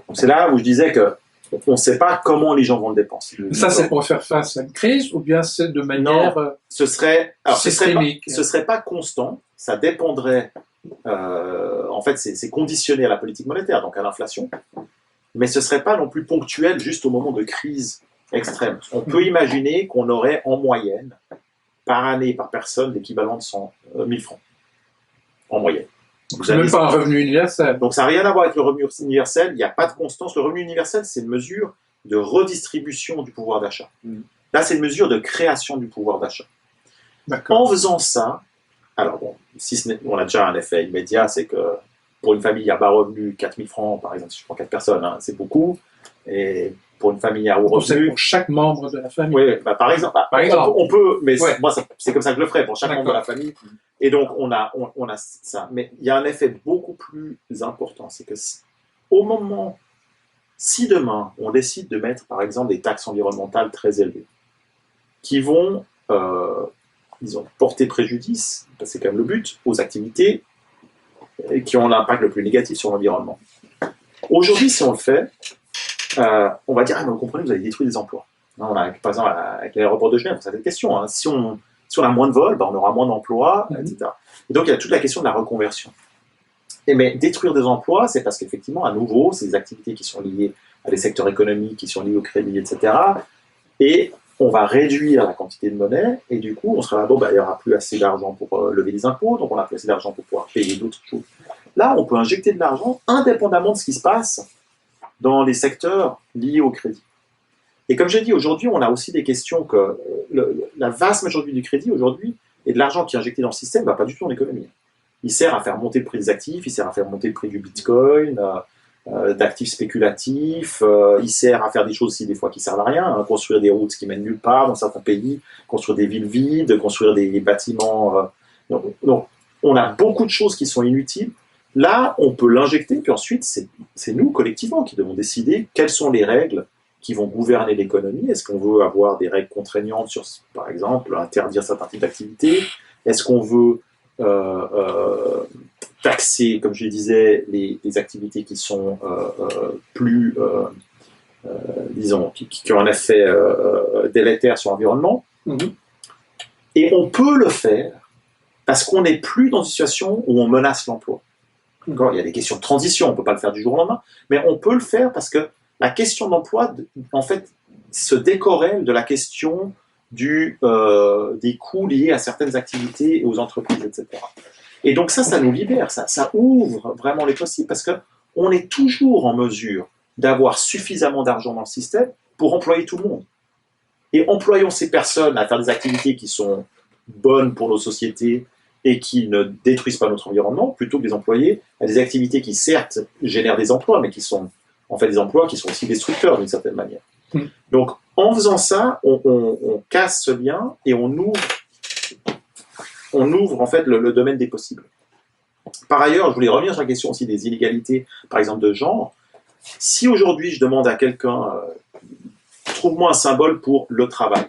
Donc c'est là où je disais qu'on ne sait pas comment les gens vont le dépenser. Ça, c'est pour faire face à une crise, ou bien c'est de manière systémique? Ce serait pas constant, ça dépendrait, en fait c'est conditionné à la politique monétaire, donc à l'inflation, mais ce serait pas non plus ponctuel juste au moment de crise extrême. On peut imaginer qu'on aurait en moyenne, par année, par personne, l'équivalent de 1000 francs, en moyenne. C'est même pas un revenu universel. Donc ça n'a rien à voir avec le revenu universel, il n'y a pas de constance. Le revenu universel, c'est une mesure de redistribution du pouvoir d'achat. Là, c'est une mesure de création du pouvoir d'achat. En faisant ça, alors bon, on a déjà un effet immédiat, c'est que pour une famille à bas revenu, 4 000 francs, par exemple, si je prends 4 personnes, c'est beaucoup. Et pour une famille à haut C'est revenu. pour chaque membre de la famille. Oui, bah, par exemple, Par exemple. on peut, mais Ouais. moi, c'est comme ça que je le ferais pour chaque membre de la famille. Et donc, on a ça. Mais il y a un effet beaucoup plus important. C'est que au moment, si demain, on décide de mettre, par exemple, des taxes environnementales très élevées, qui vont, disons, porter préjudice, parce que c'est quand même le but, aux activités qui ont l'impact le plus négatif sur l'environnement. Aujourd'hui, si on le fait, on va dire, ah, mais vous comprenez, vous avez détruit des emplois. Non, on a, par exemple, avec l'aéroport de Genève, c'est cette question. Hein. Si on a moins de vols, ben, on aura moins d'emplois, etc. Et donc, il y a toute la question de la reconversion. Mais détruire des emplois, c'est parce qu'effectivement, à nouveau, c'est des activités qui sont liées à des secteurs économiques, qui sont liés au crédit, etc. Et on va réduire la quantité de monnaie, et du coup, on sera là, bon, bah, il n'y aura plus assez d'argent pour lever des impôts, donc on n'a plus assez d'argent pour pouvoir payer d'autres choses. Là, on peut injecter de l'argent indépendamment de ce qui se passe dans les secteurs liés au crédit. Et comme j'ai dit, aujourd'hui, on a aussi des questions que la vaste majorité du crédit, aujourd'hui, et de l'argent qui est injecté dans le système, ne va pas du tout en économie. Il sert à faire monter le prix des actifs, il sert à faire monter le prix du bitcoin, d'actifs spéculatifs, il sert à faire des choses aussi des fois qui servent à rien, hein, construire des routes qui mènent nulle part dans certains pays, construire des villes vides, construire des bâtiments. Donc, on a beaucoup de choses qui sont inutiles. Là, on peut l'injecter, puis ensuite, c'est nous, collectivement, qui devons décider quelles sont les règles qui vont gouverner l'économie. Est-ce qu'on veut avoir des règles contraignantes sur, par exemple, interdire certains types d'activités? Est-ce qu'on veut taxer, comme je le disais, les activités qui sont plus, disons, qui ont un effet délétère sur l'environnement? Et on peut le faire parce qu'on n'est plus dans une situation où on menace l'emploi. Il y a des questions de transition, on ne peut pas le faire du jour au lendemain, mais on peut le faire parce que la question de l'emploi, en fait, se décorrèle de la question des coûts liés à certaines activités et aux entreprises, etc. Et donc ça nous libère, ça ouvre vraiment les possibles, parce qu'on est toujours en mesure d'avoir suffisamment d'argent dans le système pour employer tout le monde. Et employons ces personnes à faire des activités qui sont bonnes pour nos sociétés et qui ne détruisent pas notre environnement, plutôt que les employer à des activités qui, certes, génèrent des emplois, mais qui sont en fait des emplois qui sont aussi destructeurs d'une certaine manière. Donc, en faisant ça, on casse ce lien et on ouvre en fait le domaine des possibles. Par ailleurs, je voulais revenir sur la question aussi des inégalités, par exemple de genre. Si aujourd'hui je demande à quelqu'un, trouve-moi un symbole pour le travail.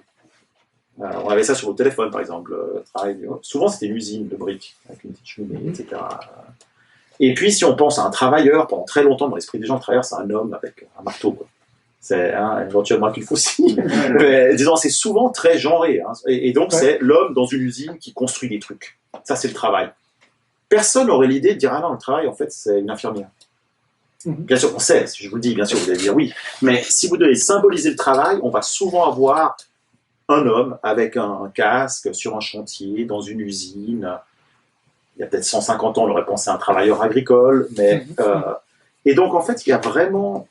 On avait ça sur le téléphone, par exemple. Souvent, c'était une usine de briques, avec une petite cheminée, etc. Et puis, si on pense à un travailleur, pendant très longtemps, dans l'esprit des gens, le travailleur, c'est un homme avec un marteau, quoi. C'est éventuellement qu'il faut aussi. Mais disons, c'est souvent très genré. Hein. Et donc, c'est l'homme dans une usine qui construit des trucs. Ça, c'est le travail. Personne n'aurait l'idée de dire, ah non, le travail, en fait, c'est une infirmière. Bien sûr, on sait, si je vous le dis, bien sûr, vous allez dire oui. Mais si vous devez symboliser le travail, on va souvent avoir un homme avec un casque sur un chantier, dans une usine. Il y a peut-être 150 ans, on aurait pensé à un travailleur agricole. Mais, et donc, en fait, il y a vraiment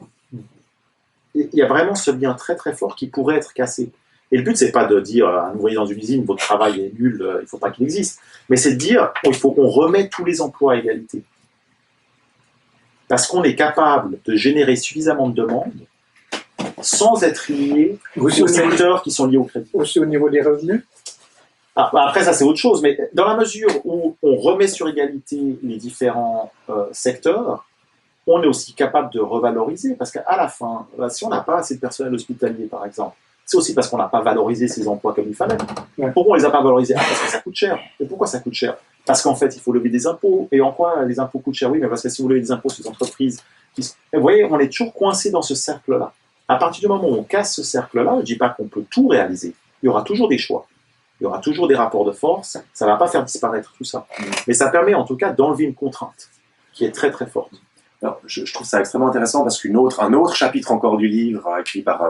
ce lien très très fort qui pourrait être cassé. Et le but, c'est pas de dire à un ouvrier dans une usine, votre travail est nul, il ne faut pas qu'il existe. Mais c'est de dire, il faut qu'on remette tous les emplois à égalité. Parce qu'on est capable de générer suffisamment de demandes sans être lié aux secteurs qui sont liés au crédit. Aussi au niveau des revenus? Après, ça, c'est autre chose. Mais dans la mesure où on remet sur égalité les différents secteurs, on est aussi capable de revaloriser. Parce qu'à la fin, si on n'a pas assez de personnel hospitalier, par exemple, c'est aussi parce qu'on n'a pas valorisé ces emplois comme il fallait. Pourquoi on ne les a pas valorisés? Parce que ça coûte cher. Et pourquoi ça coûte cher? Parce qu'en fait, il faut lever des impôts. Et en quoi les impôts coûtent cher? Oui, mais parce que si vous levez des impôts sur les entreprises... Vous voyez, on est toujours coincé dans ce cercle-là. À partir du moment où on casse ce cercle-là, je ne dis pas qu'on peut tout réaliser. Il y aura toujours des choix. Il y aura toujours des rapports de force. Ça ne va pas faire disparaître tout ça. Mais ça permet en tout cas d'enlever une contrainte qui est très très forte. Alors, je trouve ça extrêmement intéressant parce qu'un autre chapitre encore du livre, écrit par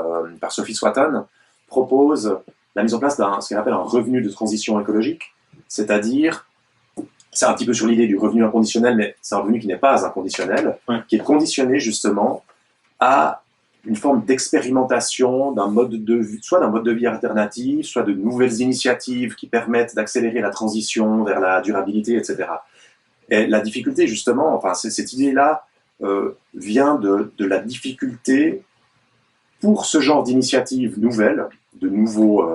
Sophie Swatton, propose la mise en place d'un ce qu'on appelle un revenu de transition écologique, c'est-à-dire, c'est un petit peu sur l'idée du revenu inconditionnel, mais c'est un revenu qui n'est pas inconditionnel, qui est conditionné justement à une forme d'expérimentation d'un mode de vie, soit d'un mode de vie alternatif, soit de nouvelles initiatives qui permettent d'accélérer la transition vers la durabilité, etc. Et la difficulté, justement, enfin, cette idée-là vient de la difficulté pour ce genre d'initiatives nouvelles, de nouveaux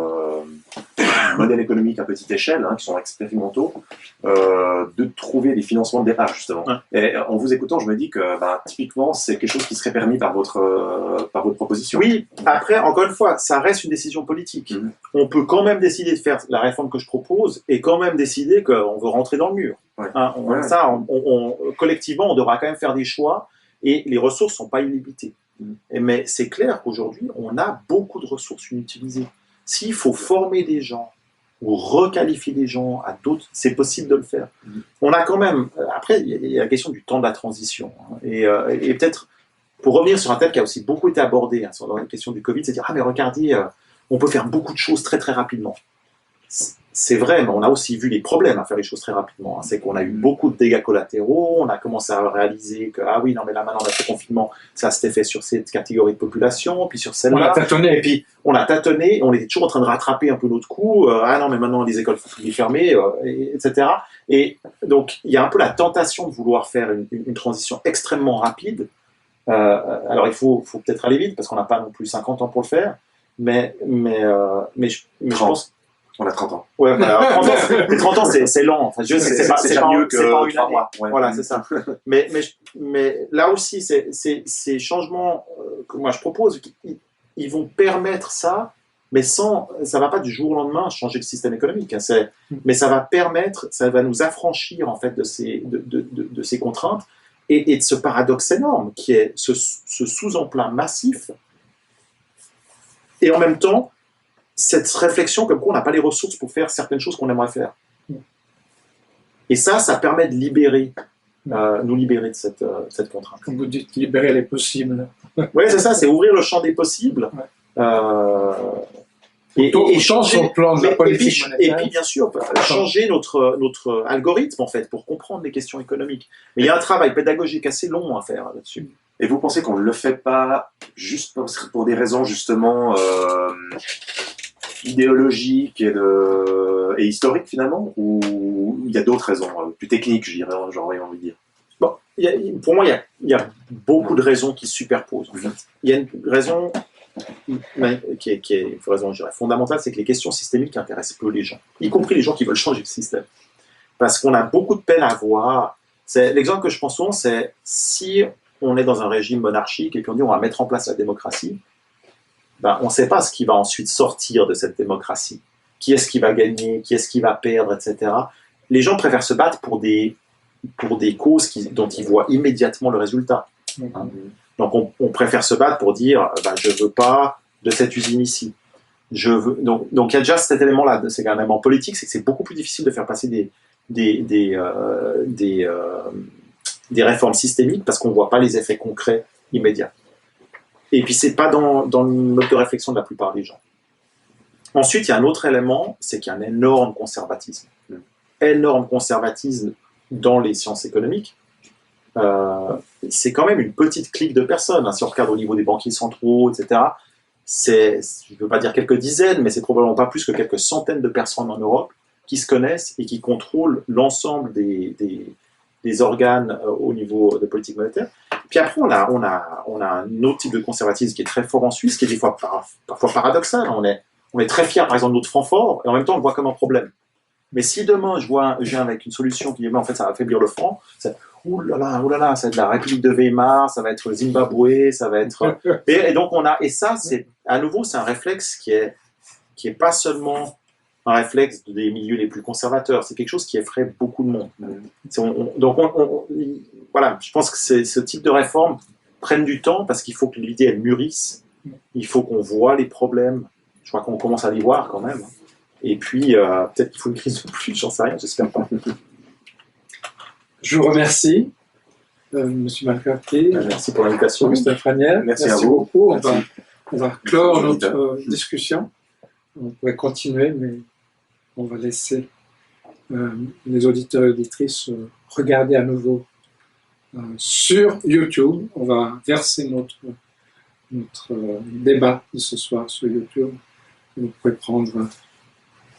modèles économiques à petite échelle, qui sont expérimentaux, de trouver des financements de départ, justement. Ouais. Et en vous écoutant, je me dis que typiquement, c'est quelque chose qui serait permis par votre proposition. Oui, après, encore une fois, ça reste une décision politique. On peut quand même décider de faire la réforme que je propose et quand même décider qu'on veut rentrer dans le mur. Ouais. Collectivement, on devra quand même faire des choix et les ressources ne sont pas illimitées. Mais c'est clair qu'aujourd'hui, on a beaucoup de ressources inutilisées. S'il faut former des gens ou requalifier des gens à d'autres, c'est possible de le faire. On a quand même... Après, il y a la question du temps de la transition. Et peut-être, pour revenir sur un thème qui a aussi beaucoup été abordé sur la question du Covid, c'est de dire « Ah, mais regardez, on peut faire beaucoup de choses très très rapidement. » C'est vrai, mais on a aussi vu les problèmes à faire les choses très rapidement. C'est qu'on a eu beaucoup de dégâts collatéraux, on a commencé à réaliser que, ah oui, non mais là maintenant, le confinement, ça s'était fait sur cette catégorie de population, puis sur celle-là. On a tâtonné. Et puis, on a tâtonné, on était toujours en train de rattraper un peu notre coup. Ah non, mais maintenant, les écoles sont plus fermées, etc. Et donc, il y a un peu la tentation de vouloir faire une transition extrêmement rapide. Alors, il faut peut-être aller vite, parce qu'on n'a pas non plus 50 ans pour le faire, mais je pense... On a 30 ans. Ouais, voilà. 30 ans, c'est lent. Enfin, c'est déjà mieux que 3 mois. Ouais. Voilà, c'est ça. Mais là aussi, ces changements que moi je propose, ils vont permettre ça, mais ça va pas du jour au lendemain changer le système économique. Mais ça va nous affranchir en fait de ces contraintes et de ce paradoxe énorme qui est ce sous-emploi massif et en même temps cette réflexion comme quoi on n'a pas les ressources pour faire certaines choses qu'on aimerait faire. Et ça permet de nous libérer de cette contrainte. Comme vous dites, libérer les possibles. Oui, c'est ça, c'est ouvrir le champ des possibles. Ouais. Et changer son plan de la politique monétaire. Et puis, bien sûr, changer notre algorithme, en fait, pour comprendre les questions économiques. Mais il y a un travail pédagogique assez long à faire là-dessus. Et vous pensez qu'on ne le fait pas juste pour des raisons, justement, idéologiques et historiques, finalement, ou il y a d'autres raisons, plus techniques, j'aurais envie de dire? Bon, pour moi, il y a beaucoup de raisons qui se superposent. En fait. Il y a une raison qui est une raison, je dirais, fondamentale, c'est que les questions systémiques intéressent peu les gens, y compris les gens qui veulent changer le système. Parce qu'on a beaucoup de peine à voir. L'exemple que je prends souvent, c'est si on est dans un régime monarchique et puis on dit on va mettre en place la démocratie, on ne sait pas ce qui va ensuite sortir de cette démocratie. Qui est-ce qui va gagner, qui est-ce qui va perdre, etc. Les gens préfèrent se battre pour des causes dont ils voient immédiatement le résultat. Donc on préfère se battre pour dire je ne veux pas de cette usine ici. Donc il y a déjà cet élément-là, c'est un élément politique, c'est que c'est beaucoup plus difficile de faire passer des réformes systémiques parce qu'on ne voit pas les effets concrets immédiats. Et puis c'est pas dans le mode de réflexion de la plupart des gens. Ensuite, il y a un autre élément, c'est qu'il y a un énorme conservatisme. Énorme conservatisme dans les sciences économiques. C'est quand même une petite clique de personnes. Si on regarde au niveau des banquiers centraux, etc., je ne veux pas dire quelques dizaines, mais c'est probablement pas plus que quelques centaines de personnes en Europe qui se connaissent et qui contrôlent l'ensemble des organes au niveau de politique monétaire. Puis après, on a un autre type de conservatisme qui est très fort en Suisse, qui est des fois parfois paradoxal. On est très fiers, par exemple, de notre franc fort, et en même temps, on le voit comme un problème. Mais si demain, je viens avec une solution qui dit, en fait, ça va affaiblir le franc, ouh là là, ça va être la République de Weimar, ça va être le Zimbabwe, ça va être... Et donc, ça, à nouveau, c'est un réflexe qui est pas seulement un réflexe des milieux les plus conservateurs, c'est quelque chose qui effraie beaucoup de monde. Voilà, je pense que ce type de réforme prenne du temps parce qu'il faut que l'idée elle mûrisse, il faut qu'on voit les problèmes, je crois qu'on commence à les voir quand même, et puis peut-être qu'il faut une crise de plus, j'en sais rien, j'espère pas. Je vous remercie, M. McCarthy. Merci pour l'invitation. Mr. Franiel. Merci à vous. Beaucoup. On va clore notre discussion. On pourrait continuer, mais on va laisser les auditeurs et auditrices regarder à nouveau sur YouTube. On va verser notre débat de ce soir sur YouTube. Vous pouvez prendre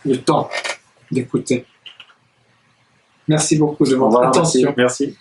le temps d'écouter. Merci beaucoup de votre attention. Merci.